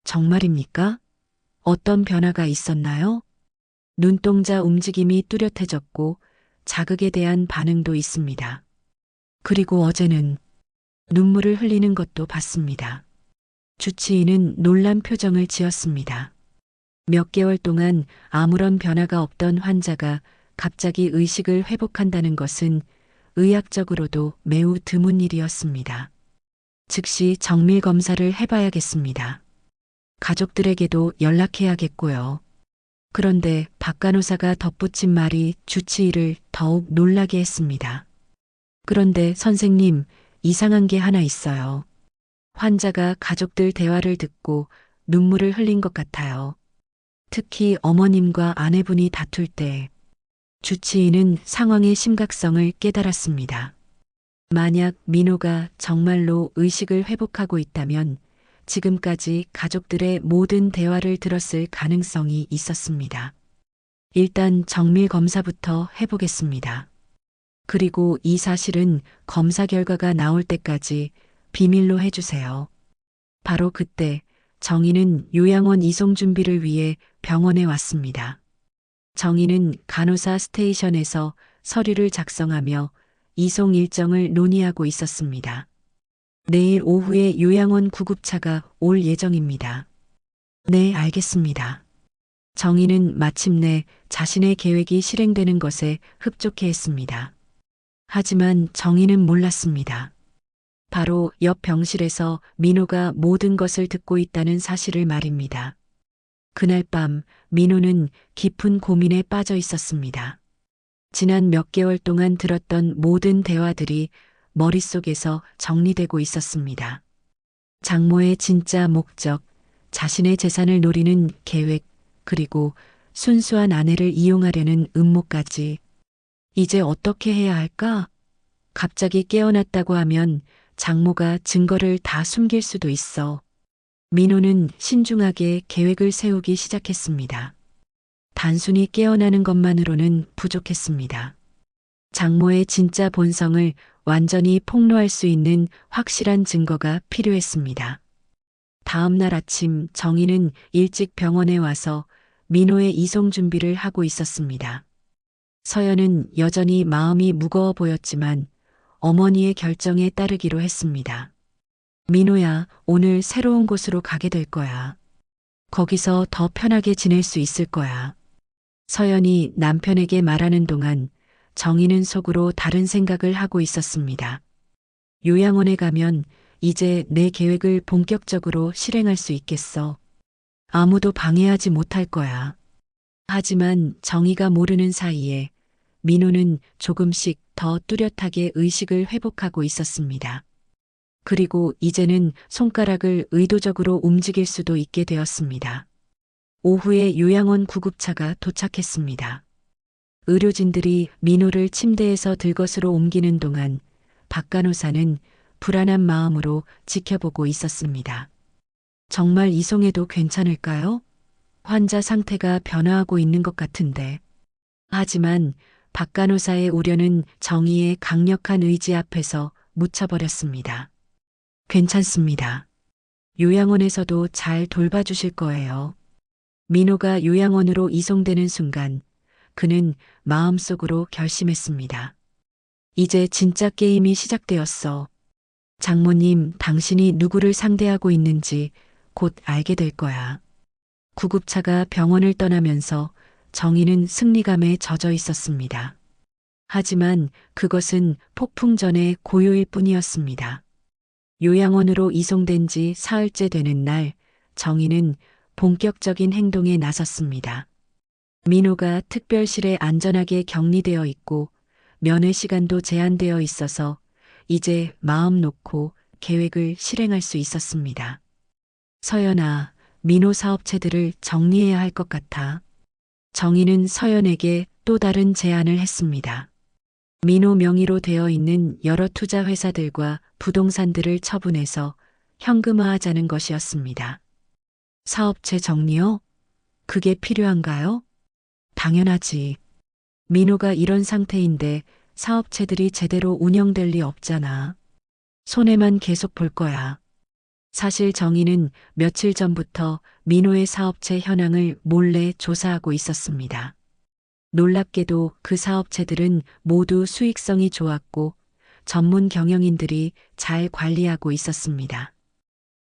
정말입니까? 어떤 변화가 있었나요? 눈동자 움직임이 뚜렷해졌고 자극에 대한 반응도 있습니다. 그리고 어제는 눈물을 흘리는 것도 봤습니다. 주치의는 놀란 표정을 지었습니다. 몇 개월 동안 아무런 변화가 없던 환자가 갑자기 의식을 회복한다는 것은 의학적으로도 매우 드문 일이었습니다. 즉시 정밀 검사를 해봐야겠습니다. 가족들에게도 연락해야겠고요. 그런데 박 간호사가 덧붙인 말이 주치의를 더욱 놀라게 했습니다. 그런데 선생님, 이상한 게 하나 있어요. 환자가 가족들 대화를 듣고 눈물을 흘린 것 같아요. 특히 어머님과 아내분이 다툴 때 주치의는 상황의 심각성을 깨달았습니다. 만약 민호가 정말로 의식을 회복하고 있다면 지금까지 가족들의 모든 대화를 들었을 가능성이 있었습니다. 일단 정밀 검사부터 해보겠습니다. 그리고 이 사실은 검사 결과가 나올 때까지 비밀로 해주세요. 바로 그때 정희는 요양원 이송 준비를 위해 병원에 왔습니다. 정희는 간호사 스테이션에서 서류를 작성하며 이송 일정을 논의하고 있었습니다. 내일 오후에 요양원 구급차가 올 예정입니다. 네, 알겠습니다. 정희는 마침내 자신의 계획이 실행되는 것에 흡족해했습니다. 하지만 정희는 몰랐습니다. 바로 옆 병실에서 민호가 모든 것을 듣고 있다는 사실을 말입니다. 그날 밤 민호는 깊은 고민에 빠져 있었습니다. 지난 몇 개월 동안 들었던 모든 대화들이 머릿속에서 정리되고 있었습니다. 장모의 진짜 목적, 자신의 재산을 노리는 계획, 그리고 순수한 아내를 이용하려는 음모까지. 이제 어떻게 해야 할까? 갑자기 깨어났다고 하면 장모가 증거를 다 숨길 수도 있어. 민호는 신중하게 계획을 세우기 시작했습니다. 단순히 깨어나는 것만으로는 부족했습니다. 장모의 진짜 본성을 완전히 폭로할 수 있는 확실한 증거가 필요했습니다. 다음 날 아침 정희는 일찍 병원에 와서 민호의 이송 준비를 하고 있었습니다. 서연은 여전히 마음이 무거워 보였지만 어머니의 결정에 따르기로 했습니다. 민호야, 오늘 새로운 곳으로 가게 될 거야. 거기서 더 편하게 지낼 수 있을 거야. 서연이 남편에게 말하는 동안 정희는 속으로 다른 생각을 하고 있었습니다. 요양원에 가면 이제 내 계획을 본격적으로 실행할 수 있겠어. 아무도 방해하지 못할 거야. 하지만 정희가 모르는 사이에 민호는 조금씩 더 뚜렷하게 의식을 회복하고 있었습니다. 그리고 이제는 손가락을 의도적으로 움직일 수도 있게 되었습니다. 오후에 요양원 구급차가 도착했습니다. 의료진들이 민호를 침대에서 들것으로 옮기는 동안 박 간호사는 불안한 마음으로 지켜보고 있었습니다. 정말 이송해도 괜찮을까요? 환자 상태가 변화하고 있는 것 같은데. 하지만 박 간호사의 우려는 정의의 강력한 의지 앞에서 묻혀버렸습니다. 괜찮습니다. 요양원에서도 잘 돌봐주실 거예요. 민호가 요양원으로 이송되는 순간 그는 마음속으로 결심했습니다. 이제 진짜 게임이 시작되었어. 장모님, 당신이 누구를 상대하고 있는지 곧 알게 될 거야. 구급차가 병원을 떠나면서 정희는 승리감에 젖어 있었습니다. 하지만 그것은 폭풍 전의 고요일 뿐이었습니다. 요양원으로 이송된 지 사흘째 되는 날, 정희는 본격적인 행동에 나섰습니다. 민호가 특별실에 안전하게 격리되어 있고 면회 시간도 제한되어 있어서 이제 마음 놓고 계획을 실행할 수 있었습니다. 서연아, 민호 사업체들을 정리해야 할 것 같아. 정희는 서연에게 또 다른 제안을 했습니다. 민호 명의로 되어 있는 여러 투자 회사들과 부동산들을 처분해서 현금화하자는 것이었습니다. 사업체 정리요? 그게 필요한가요? 당연하지. 민호가 이런 상태인데 사업체들이 제대로 운영될 리 없잖아. 손해만 계속 볼 거야. 사실 정희는 며칠 전부터 민호의 사업체 현황을 몰래 조사하고 있었습니다. 놀랍게도 그 사업체들은 모두 수익성이 좋았고 전문 경영인들이 잘 관리하고 있었습니다.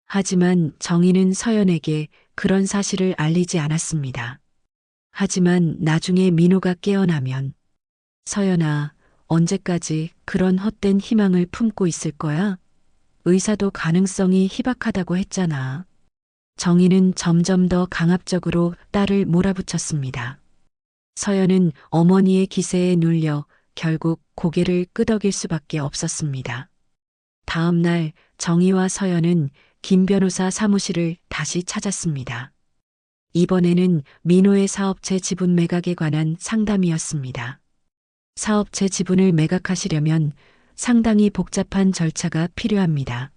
하지만 정희는 서연에게 그런 사실을 알리지 않았습니다. 하지만 나중에 민호가 깨어나면 서연아, 언제까지 그런 헛된 희망을 품고 있을 거야? 의사도 가능성이 희박하다고 했잖아. 정희는 점점 더 강압적으로 딸을 몰아붙였습니다. 서연은 어머니의 기세에 눌려 결국 고개를 끄덕일 수밖에 없었습니다. 다음 날 정희와 서연은 김 변호사 사무실을 다시 찾았습니다. 이번에는 민호의 사업체 지분 매각에 관한 상담이었습니다. 사업체 지분을 매각하시려면 상당히 복잡한 절차가 필요합니다.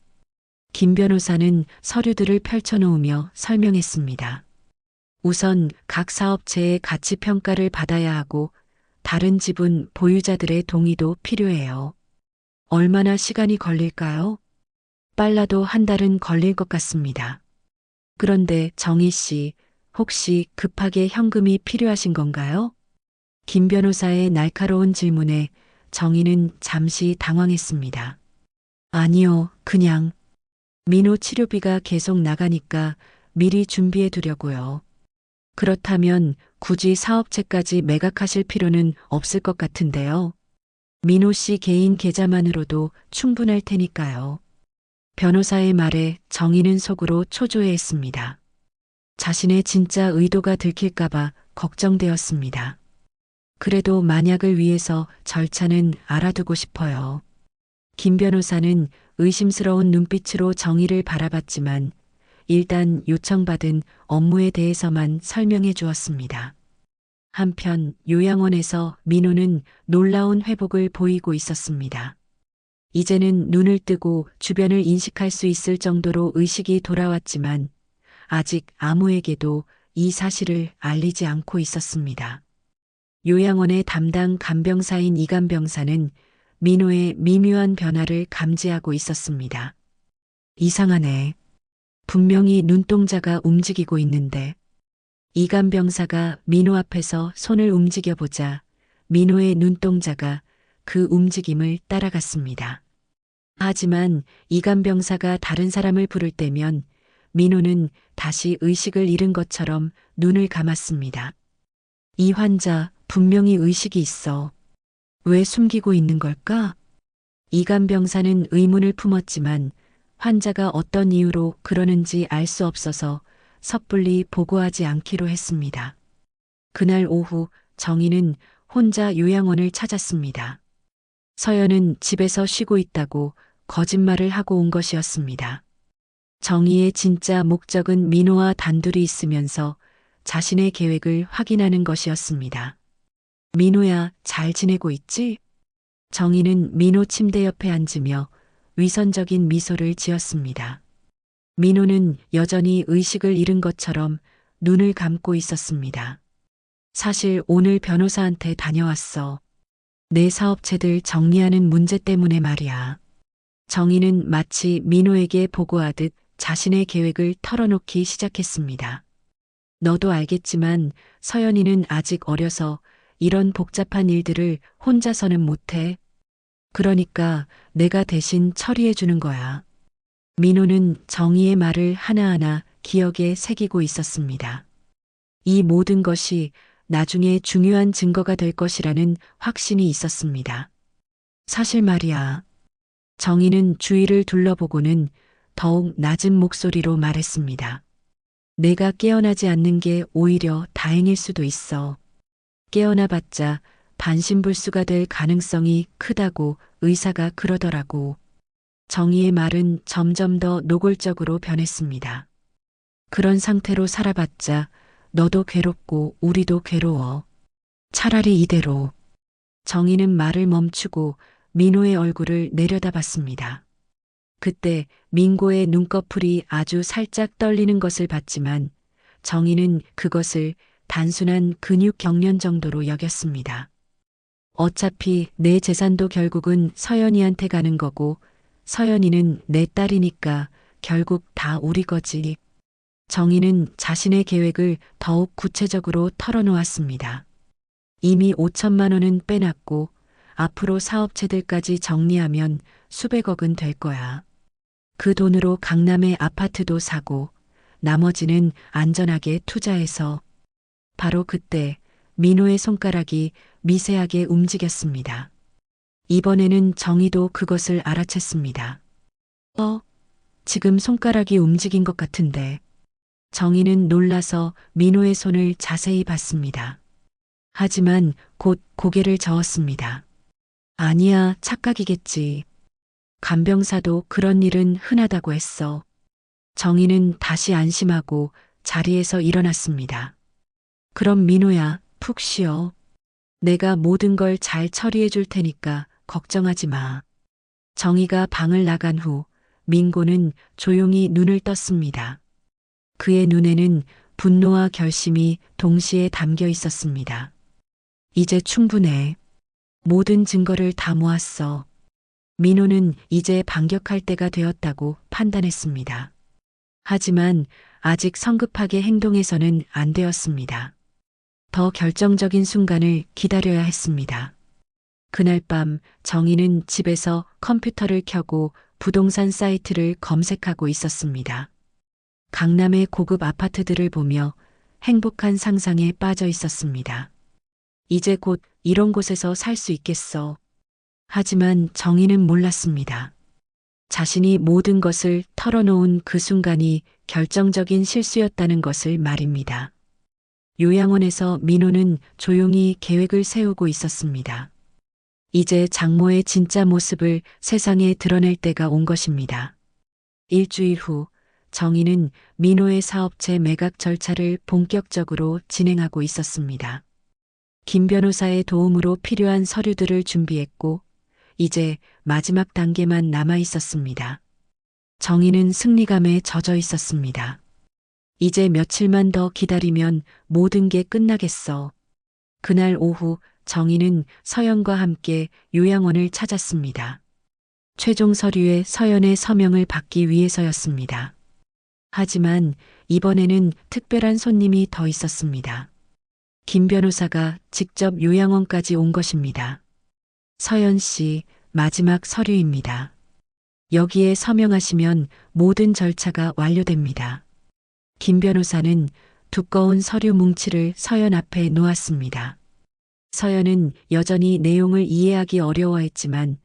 김 변호사는 서류들을 펼쳐놓으며 설명했습니다. 우선 각 사업체의 가치 평가를 받아야 하고 다른 지분 보유자들의 동의도 필요해요. 얼마나 시간이 걸릴까요? 빨라도 한 달은 걸릴 것 같습니다. 그런데 정희 씨, 혹시 급하게 현금이 필요하신 건가요? 김 변호사의 날카로운 질문에 정희는 잠시 당황했습니다. 아니요, 그냥 민호 치료비가 계속 나가니까 미리 준비해 두려고요. 그렇다면 굳이 사업체까지 매각하실 필요는 없을 것 같은데요. 민호 씨 개인 계좌만으로도 충분할 테니까요. 변호사의 말에 정희는 속으로 초조해했습니다. 자신의 진짜 의도가 들킬까봐 걱정되었습니다. 그래도 만약을 위해서 절차는 알아두고 싶어요. 김 변호사는 의심스러운 눈빛으로 정희를 바라봤지만 일단 요청받은 업무에 대해서만 설명해 주었습니다. 한편 요양원에서 민호는 놀라운 회복을 보이고 있었습니다. 이제는 눈을 뜨고 주변을 인식할 수 있을 정도로 의식이 돌아왔지만 아직 아무에게도 이 사실을 알리지 않고 있었습니다. 요양원의 담당 간병사인 이 간병사는 민호의 미묘한 변화를 감지하고 있었습니다. 이상하네. 분명히 눈동자가 움직이고 있는데. 이 간병사가 민호 앞에서 손을 움직여보자 민호의 눈동자가 그 움직임을 따라갔습니다. 하지만 이 간병사가 다른 사람을 부를 때면 민호는 다시 의식을 잃은 것처럼 눈을 감았습니다. 이 환자 분명히 의식이 있어. 왜 숨기고 있는 걸까? 이 간병사는 의문을 품었지만 환자가 어떤 이유로 그러는지 알 수 없어서 섣불리 보고하지 않기로 했습니다. 그날 오후 정희는 혼자 요양원을 찾았습니다. 서연은 집에서 쉬고 있다고 거짓말을 하고 온 것이었습니다. 정희의 진짜 목적은 민호와 단둘이 있으면서 자신의 계획을 확인하는 것이었습니다. 민호야, 잘 지내고 있지? 정희는 민호 침대 옆에 앉으며 위선적인 미소를 지었습니다. 민호는 여전히 의식을 잃은 것처럼 눈을 감고 있었습니다. 사실 오늘 변호사한테 다녀왔어. 내 사업체들 정리하는 문제 때문에 말이야. 정희는 마치 민호에게 보고하듯 자신의 계획을 털어놓기 시작했습니다. 너도 알겠지만 서연이는 아직 어려서 이런 복잡한 일들을 혼자서는 못해. 그러니까 내가 대신 처리해 주는 거야. 민호는 정희의 말을 하나하나 기억에 새기고 있었습니다. 이 모든 것이 나중에 중요한 증거가 될 것이라는 확신이 있었습니다. 사실 말이야. 정희는 주위를 둘러보고는 더욱 낮은 목소리로 말했습니다. 내가 깨어나지 않는 게 오히려 다행일 수도 있어. 깨어나봤자 반신불수가 될 가능성이 크다고 의사가 그러더라고. 정희의 말은 점점 더 노골적으로 변했습니다. 그런 상태로 살아봤자 너도 괴롭고 우리도 괴로워. 차라리 이대로. 정희는 말을 멈추고 민호의 얼굴을 내려다봤습니다. 그때 민고의 눈꺼풀이 아주 살짝 떨리는 것을 봤지만 정희는 그것을 단순한 근육 경련 정도로 여겼습니다. 어차피 내 재산도 결국은 서연이한테 가는 거고 서연이는 내 딸이니까 결국 다 우리 거지. 정희는 자신의 계획을 더욱 구체적으로 털어놓았습니다. 이미 5천만 원은 빼놨고 앞으로 사업체들까지 정리하면 수백억은 될 거야. 그 돈으로 강남의 아파트도 사고 나머지는 안전하게 투자해서. 바로 그때 민호의 손가락이 미세하게 움직였습니다. 이번에는 정희도 그것을 알아챘습니다. 지금 손가락이 움직인 것 같은데. 정희는 놀라서 민호의 손을 자세히 봤습니다. 하지만 곧 고개를 저었습니다. 아니야, 착각이겠지. 간병사도 그런 일은 흔하다고 했어. 정희는 다시 안심하고 자리에서 일어났습니다. 그럼 민호야, 푹 쉬어. 내가 모든 걸 잘 처리해 줄 테니까 걱정하지 마. 정희가 방을 나간 후 민고는 조용히 눈을 떴습니다. 그의 눈에는 분노와 결심이 동시에 담겨 있었습니다. 이제 충분해. 모든 증거를 다 모았어. 민호는 이제 반격할 때가 되었다고 판단했습니다. 하지만 아직 성급하게 행동해서는 안 되었습니다. 더 결정적인 순간을 기다려야 했습니다. 그날 밤 정희는 집에서 컴퓨터를 켜고 부동산 사이트를 검색하고 있었습니다. 강남의 고급 아파트들을 보며 행복한 상상에 빠져 있었습니다. 이제 곧 이런 곳에서 살 수 있겠어. 하지만 정희는 몰랐습니다. 자신이 모든 것을 털어놓은 그 순간이 결정적인 실수였다는 것을 말입니다. 요양원에서 민호는 조용히 계획을 세우고 있었습니다. 이제 장모의 진짜 모습을 세상에 드러낼 때가 온 것입니다. 일주일 후 정희는 민호의 사업체 매각 절차를 본격적으로 진행하고 있었습니다. 김 변호사의 도움으로 필요한 서류들을 준비했고 이제 마지막 단계만 남아 있었습니다. 정희는 승리감에 젖어 있었습니다. 이제 며칠만 더 기다리면 모든 게 끝나겠어. 그날 오후 정희는 서연과 함께 요양원을 찾았습니다. 최종 서류에 서연의 서명을 받기 위해서였습니다. 하지만 이번에는 특별한 손님이 더 있었습니다. 김 변호사가 직접 요양원까지 온 것입니다. 서연 씨, 마지막 서류입니다. 여기에 서명하시면 모든 절차가 완료됩니다. 김 변호사는 두꺼운 서류 뭉치를 서연 앞에 놓았습니다. 서연은 여전히 내용을 이해하기 어려워했지만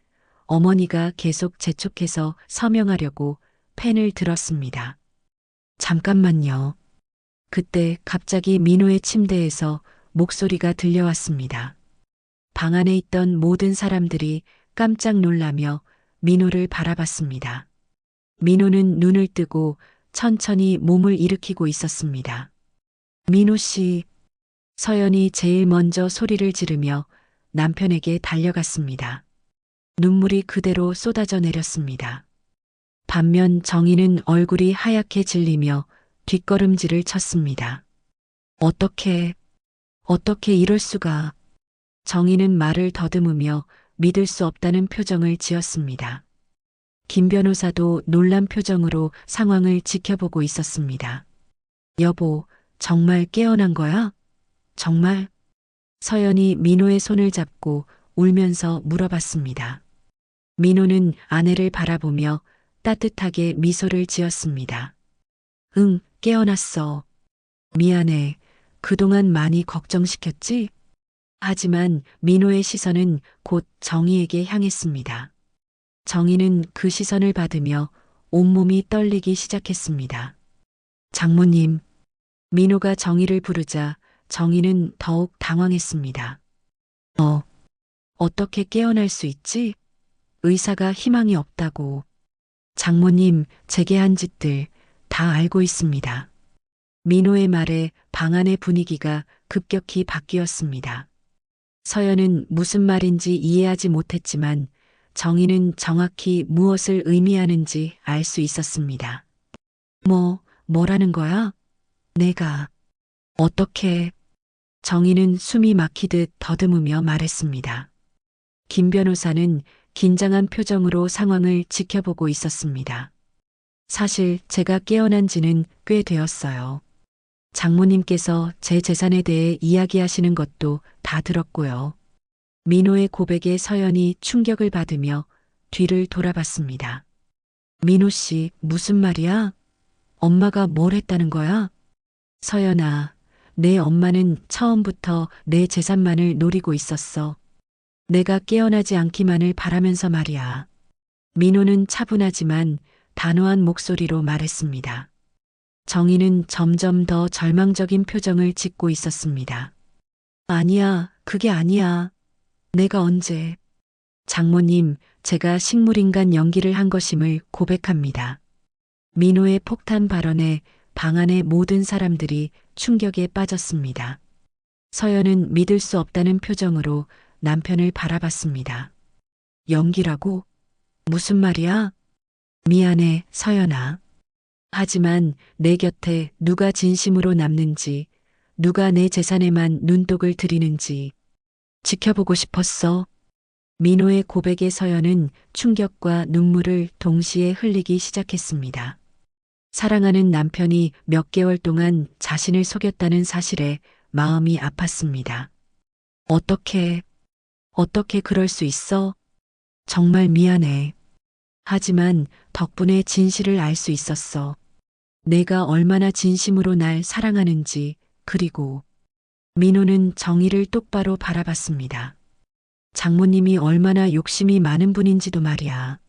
어머니가 계속 재촉해서 서명하려고 펜을 들었습니다. 잠깐만요. 그때 갑자기 민호의 침대에서 목소리가 들려왔습니다. 방 안에 있던 모든 사람들이 깜짝 놀라며 민호를 바라봤습니다. 민호는 눈을 뜨고 천천히 몸을 일으키고 있었습니다. 민호 씨, 서연이 제일 먼저 소리를 지르며 남편에게 달려갔습니다. 눈물이 그대로 쏟아져 내렸습니다. 반면 정희는 얼굴이 하얗게 질리며 뒷걸음질을 쳤습니다. 어떻게 이럴 수가. 정희는 말을 더듬으며 믿을 수 없다는 표정을 지었습니다. 김 변호사도 놀란 표정으로 상황을 지켜보고 있었습니다. 여보, 정말 깨어난 거야? 정말? 서연이 민호의 손을 잡고 울면서 물어봤습니다. 민호는 아내를 바라보며 따뜻하게 미소를 지었습니다. 응, 깨어났어. 미안해. 그동안 많이 걱정시켰지? 하지만 민호의 시선은 곧 정희에게 향했습니다. 정희는 그 시선을 받으며 온몸이 떨리기 시작했습니다. 장모님, 민호가 정희를 부르자 정희는 더욱 당황했습니다. 어떻게 깨어날 수 있지? 의사가 희망이 없다고. 장모님, 제게 한 짓들 다 알고 있습니다. 민호의 말에 방 안의 분위기가 급격히 바뀌었습니다. 서연은 무슨 말인지 이해하지 못했지만 정희는 정확히 무엇을 의미하는지 알 수 있었습니다. 뭐라는 거야? 내가 어떻게? 정희는 숨이 막히듯 더듬으며 말했습니다. 김 변호사는 긴장한 표정으로 상황을 지켜보고 있었습니다. 사실 제가 깨어난 지는 꽤 되었어요. 장모님께서 제 재산에 대해 이야기하시는 것도 다 들었고요. 민호의 고백에 서연이 충격을 받으며 뒤를 돌아봤습니다. 민호 씨, 무슨 말이야? 엄마가 뭘 했다는 거야? 서연아, 내 엄마는 처음부터 내 재산만을 노리고 있었어. 내가 깨어나지 않기만을 바라면서 말이야. 민호는 차분하지만 단호한 목소리로 말했습니다. 정희는 점점 더 절망적인 표정을 짓고 있었습니다. 아니야, 그게 아니야. 내가 언제. 장모님, 제가 식물인간 연기를 한 것임을 고백합니다. 민호의 폭탄 발언에 방 안의 모든 사람들이 충격에 빠졌습니다. 서연은 믿을 수 없다는 표정으로 남편을 바라봤습니다. 연기라고? 무슨 말이야? 미안해, 서연아. 하지만 내 곁에 누가 진심으로 남는지, 누가 내 재산에만 눈독을 들이는지 지켜보고 싶었어. 민호의 고백에 서연은 충격과 눈물을 동시에 흘리기 시작했습니다. 사랑하는 남편이 몇 개월 동안 자신을 속였다는 사실에 마음이 아팠습니다. 어떻게 그럴 수 있어? 정말 미안해. 하지만 덕분에 진실을 알 수 있었어. 내가 얼마나 진심으로 날 사랑하는지, 그리고 민호는 정희를 똑바로 바라봤습니다. 장모님이 얼마나 욕심이 많은 분인지도 말이야.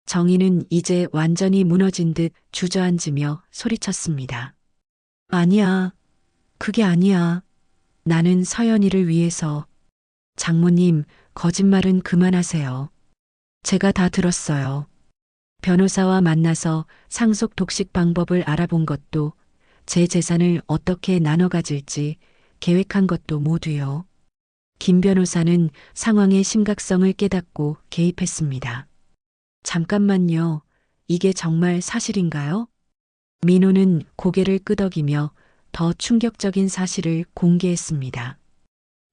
정희는 이제 완전히 무너진 듯 주저앉으며 소리쳤습니다. 아니야. 그게 아니야. 나는 서연이를 위해서. 장모님, 거짓말은 그만하세요. 제가 다 들었어요. 변호사와 만나서 상속 독식 방법을 알아본 것도, 제 재산을 어떻게 나눠 가질지 계획한 것도 모두요. 김 변호사는 상황의 심각성을 깨닫고 개입했습니다. 잠깐만요. 이게 정말 사실인가요? 민호는 고개를 끄덕이며 더 충격적인 사실을 공개했습니다.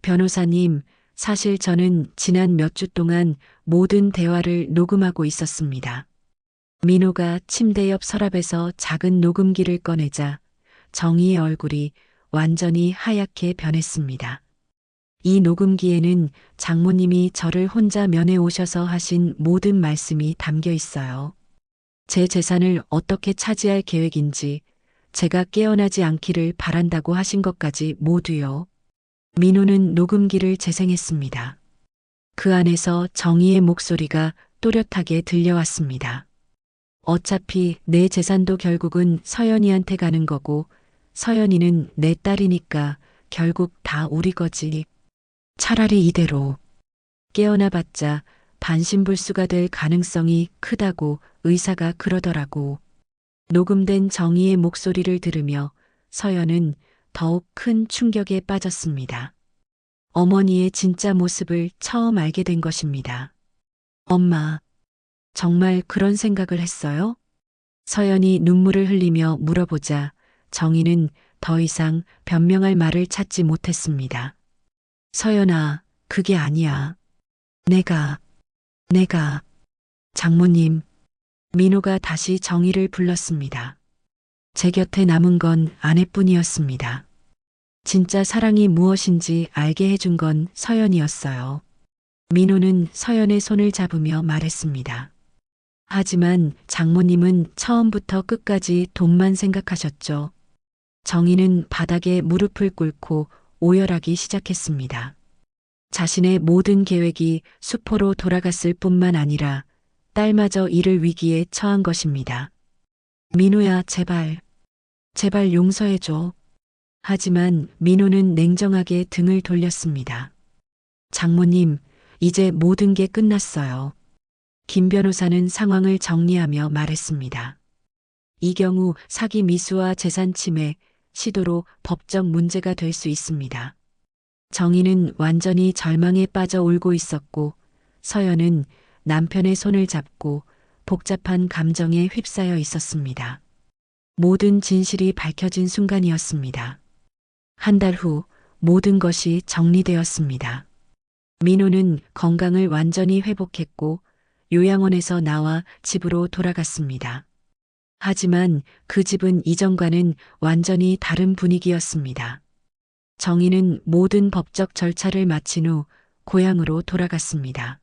변호사님, 사실 저는 지난 몇 주 동안 모든 대화를 녹음하고 있었습니다. 민호가 침대 옆 서랍에서 작은 녹음기를 꺼내자 정희의 얼굴이 완전히 하얗게 변했습니다. 이 녹음기에는 장모님이 저를 혼자 면회 오셔서 하신 모든 말씀이 담겨 있어요. 제 재산을 어떻게 차지할 계획인지, 제가 깨어나지 않기를 바란다고 하신 것까지 모두요. 민호는 녹음기를 재생했습니다. 그 안에서 정희의 목소리가 또렷하게 들려왔습니다. 어차피 내 재산도 결국은 서연이한테 가는 거고, 서연이는 내 딸이니까 결국 다 우리 거지. 차라리 이대로 깨어나봤자 반신불수가 될 가능성이 크다고 의사가 그러더라고. 녹음된 정희의 목소리를 들으며 서연은 더욱 큰 충격에 빠졌습니다. 어머니의 진짜 모습을 처음 알게 된 것입니다. 엄마, 정말 그런 생각을 했어요? 서연이 눈물을 흘리며 물어보자 정희는 더 이상 변명할 말을 찾지 못했습니다. 서연아, 그게 아니야. 내가, 장모님, 민호가 다시 정희를 불렀습니다. 제 곁에 남은 건 아내뿐이었습니다. 진짜 사랑이 무엇인지 알게 해준 건 서연이었어요. 민호는 서연의 손을 잡으며 말했습니다. 하지만 장모님은 처음부터 끝까지 돈만 생각하셨죠. 정희는 바닥에 무릎을 꿇고 오열하기 시작했습니다. 자신의 모든 계획이 수포로 돌아갔을 뿐만 아니라 딸마저 이를 위기에 처한 것입니다. 민호야, 제발 용서해줘. 하지만 민호는 냉정하게 등을 돌렸습니다. 장모님, 이제 모든 게 끝났어요. 김 변호사는 상황을 정리하며 말했습니다. 이 경우 사기 미수와 재산 침해, 시도로 법적 문제가 될 수 있습니다. 정희는 완전히 절망에 빠져 울고 있었고 서연은 남편의 손을 잡고 복잡한 감정에 휩싸여 있었습니다. 모든 진실이 밝혀진 순간이었습니다. 한 달 후 모든 것이 정리되었습니다. 민호는 건강을 완전히 회복했고 요양원에서 나와 집으로 돌아갔습니다. 하지만 그 집은 이전과는 완전히 다른 분위기였습니다. 정희는 모든 법적 절차를 마친 후 고향으로 돌아갔습니다.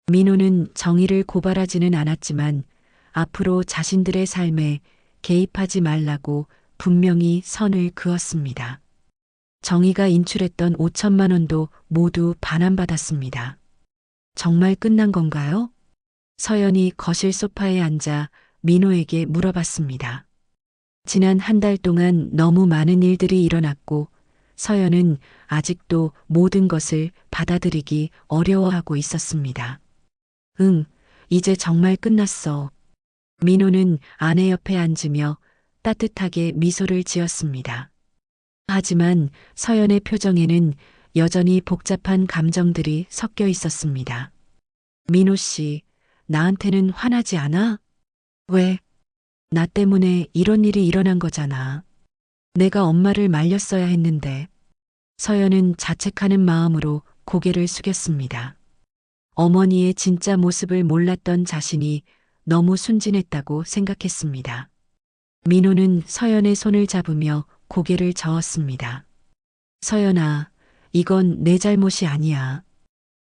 민호는 정희를 고발하지는 않았지만 앞으로 자신들의 삶에 개입하지 말라고 분명히 선을 그었습니다. 정희가 인출했던 5천만 원도 모두 반환받았습니다. 정말 끝난 건가요? 서연이 거실 소파에 앉아 민호에게 물어봤습니다. 지난 한 달 동안 너무 많은 일들이 일어났고 서연은 아직도 모든 것을 받아들이기 어려워하고 있었습니다. 응, 이제 정말 끝났어. 민호는 아내 옆에 앉으며 따뜻하게 미소를 지었습니다. 하지만 서연의 표정에는 여전히 복잡한 감정들이 섞여 있었습니다. 민호 씨, 나한테는 화나지 않아? 왜? 나 때문에 이런 일이 일어난 거잖아. 내가 엄마를 말렸어야 했는데. 서연은 자책하는 마음으로 고개를 숙였습니다. 어머니의 진짜 모습을 몰랐던 자신이 너무 순진했다고 생각했습니다. 민호는 서연의 손을 잡으며 고개를 저었습니다. 서연아, 이건 내 잘못이 아니야.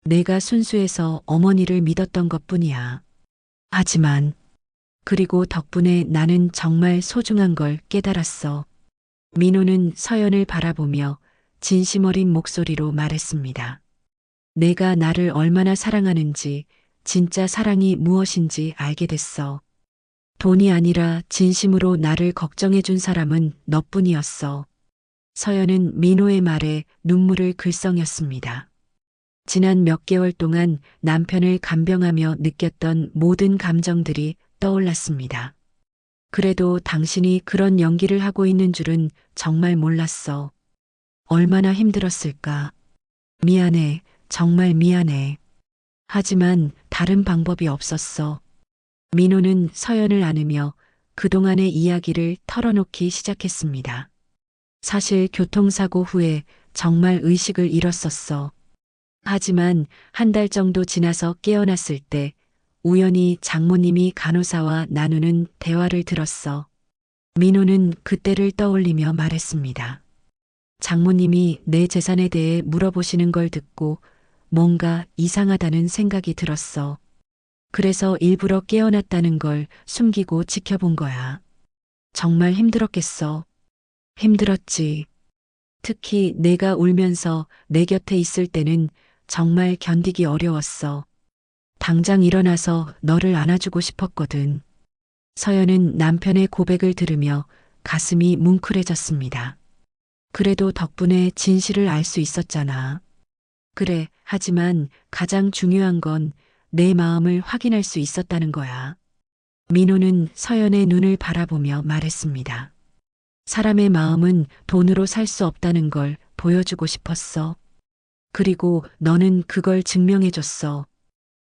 내가 순수해서 어머니를 믿었던 것뿐이야. 하지만 그리고 덕분에 나는 정말 소중한 걸 깨달았어. 민호는 서연을 바라보며 진심 어린 목소리로 말했습니다. 내가 나를 얼마나 사랑하는지, 진짜 사랑이 무엇인지 알게 됐어. 돈이 아니라 진심으로 나를 걱정해준 사람은 너뿐이었어. 서연은 민호의 말에 눈물을 글썽였습니다. 지난 몇 개월 동안 남편을 간병하며 느꼈던 모든 감정들이 떠올랐습니다. 그래도 당신이 그런 연기를 하고 있는 줄은 정말 몰랐어. 얼마나 힘들었을까. 미안해. 정말 미안해. 하지만 다른 방법이 없었어. 민호는 서연을 안으며 그동안의 이야기를 털어놓기 시작했습니다. 사실 교통사고 후에 정말 의식을 잃었었어. 하지만 한 달 정도 지나서 깨어났을 때 우연히 장모님이 간호사와 나누는 대화를 들었어. 민호는 그때를 떠올리며 말했습니다. 장모님이 내 재산에 대해 물어보시는 걸 듣고 뭔가 이상하다는 생각이 들었어. 그래서 일부러 깨어났다는 걸 숨기고 지켜본 거야. 정말 힘들었겠어. 힘들었지. 특히 내가 울면서 내 곁에 있을 때는 정말 견디기 어려웠어. 당장 일어나서 너를 안아주고 싶었거든. 서연은 남편의 고백을 들으며 가슴이 뭉클해졌습니다. 그래도 덕분에 진실을 알 수 있었잖아. 그래, 하지만 가장 중요한 건 내 마음을 확인할 수 있었다는 거야. 민호는 서연의 눈을 바라보며 말했습니다. 사람의 마음은 돈으로 살 수 없다는 걸 보여주고 싶었어. 그리고 너는 그걸 증명해줬어.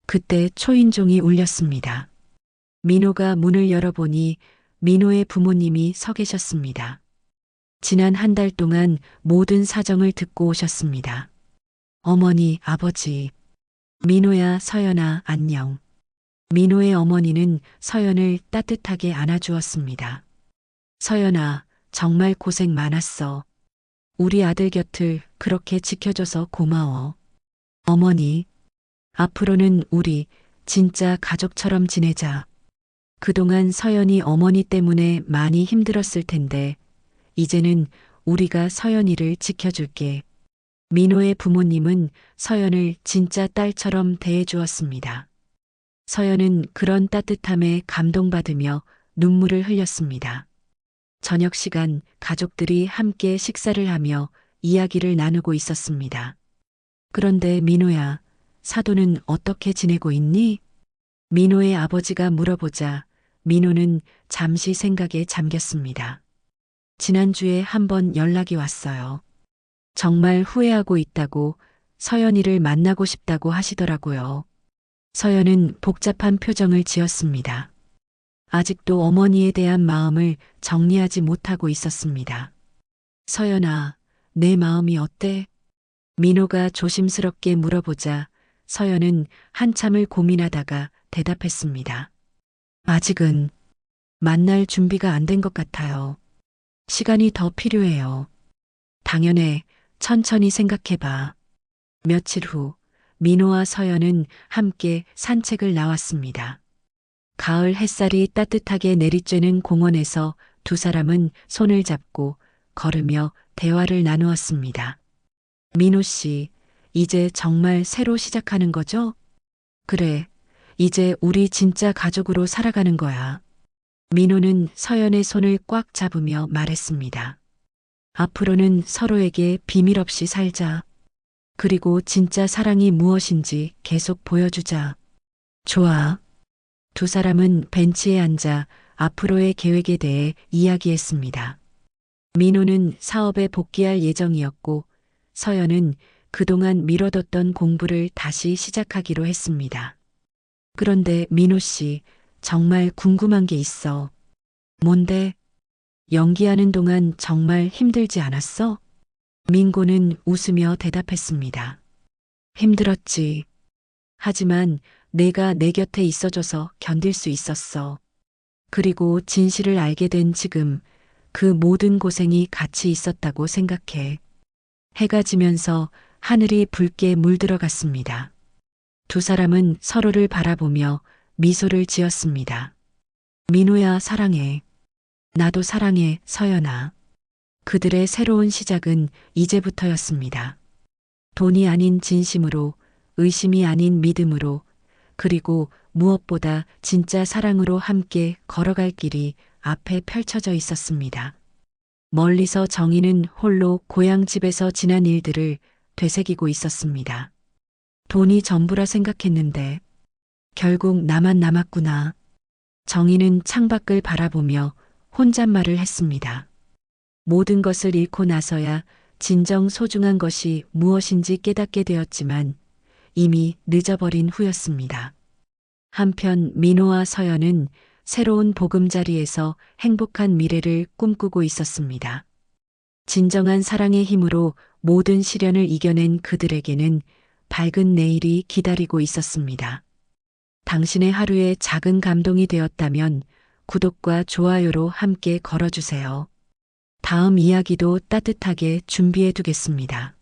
그때 초인종이 울렸습니다. 민호가 문을 열어보니 민호의 부모님이 서 계셨습니다. 지난 한 달 동안 모든 사정을 듣고 오셨습니다. 어머니, 아버지. 민호야, 서연아, 안녕. 민호의 어머니는 서연을 따뜻하게 안아주었습니다. 서연아, 정말 고생 많았어. 우리 아들 곁을 그렇게 지켜줘서 고마워. 어머니, 앞으로는 우리 진짜 가족처럼 지내자. 그동안 서연이 어머니 때문에 많이 힘들었을 텐데, 이제는 우리가 서연이를 지켜줄게. 민호의 부모님은 서연을 진짜 딸처럼 대해주었습니다. 서연은 그런 따뜻함에 감동받으며 눈물을 흘렸습니다. 저녁 시간 가족들이 함께 식사를 하며 이야기를 나누고 있었습니다. 그런데 민호야, 사돈은 어떻게 지내고 있니? 민호의 아버지가 물어보자 민호는 잠시 생각에 잠겼습니다. 지난주에 한번 연락이 왔어요. 정말 후회하고 있다고 서연이를 만나고 싶다고 하시더라고요. 서연은 복잡한 표정을 지었습니다. 아직도 어머니에 대한 마음을 정리하지 못하고 있었습니다. 서연아, 내 마음이 어때? 민호가 조심스럽게 물어보자 서연은 한참을 고민하다가 대답했습니다. 아직은 만날 준비가 안 된 것 같아요. 시간이 더 필요해요. 당연해. 천천히 생각해봐. 며칠 후 민호와 서연은 함께 산책을 나왔습니다. 가을 햇살이 따뜻하게 내리쬐는 공원에서 두 사람은 손을 잡고 걸으며 대화를 나누었습니다. 민호 씨, 이제 정말 새로 시작하는 거죠? 그래, 이제 우리 진짜 가족으로 살아가는 거야. 민호는 서연의 손을 꽉 잡으며 말했습니다. 앞으로는 서로에게 비밀 없이 살자. 그리고 진짜 사랑이 무엇인지 계속 보여주자. 좋아. 두 사람은 벤치에 앉아 앞으로의 계획에 대해 이야기했습니다. 민호는 사업에 복귀할 예정이었고 서연은 그동안 미뤄뒀던 공부를 다시 시작하기로 했습니다. 그런데 민호 씨, 정말 궁금한 게 있어. 뭔데? 연기하는 동안 정말 힘들지 않았어? 민고는 웃으며 대답했습니다. 힘들었지. 하지만 내가 내 곁에 있어줘서 견딜 수 있었어. 그리고 진실을 알게 된 지금 그 모든 고생이 가치 있었다고 생각해. 해가 지면서 하늘이 붉게 물들어갔습니다. 두 사람은 서로를 바라보며 미소를 지었습니다. 민호야, 사랑해. 나도 사랑해, 서연아. 그들의 새로운 시작은 이제부터였습니다. 돈이 아닌 진심으로, 의심이 아닌 믿음으로, 그리고 무엇보다 진짜 사랑으로 함께 걸어갈 길이 앞에 펼쳐져 있었습니다. 멀리서 정희는 홀로 고향 집에서 지난 일들을 되새기고 있었습니다. 돈이 전부라 생각했는데 결국 나만 남았구나. 정희는 창밖을 바라보며 혼잣말을 했습니다. 모든 것을 잃고 나서야 진정 소중한 것이 무엇인지 깨닫게 되었지만 이미 늦어버린 후였습니다. 한편 민호와 서연은 새로운 보금자리에서 행복한 미래를 꿈꾸고 있었습니다. 진정한 사랑의 힘으로 모든 시련을 이겨낸 그들에게는 밝은 내일이 기다리고 있었습니다. 당신의 하루에 작은 감동이 되었다면 구독과 좋아요로 함께 걸어주세요. 다음 이야기도 따뜻하게 준비해 두겠습니다.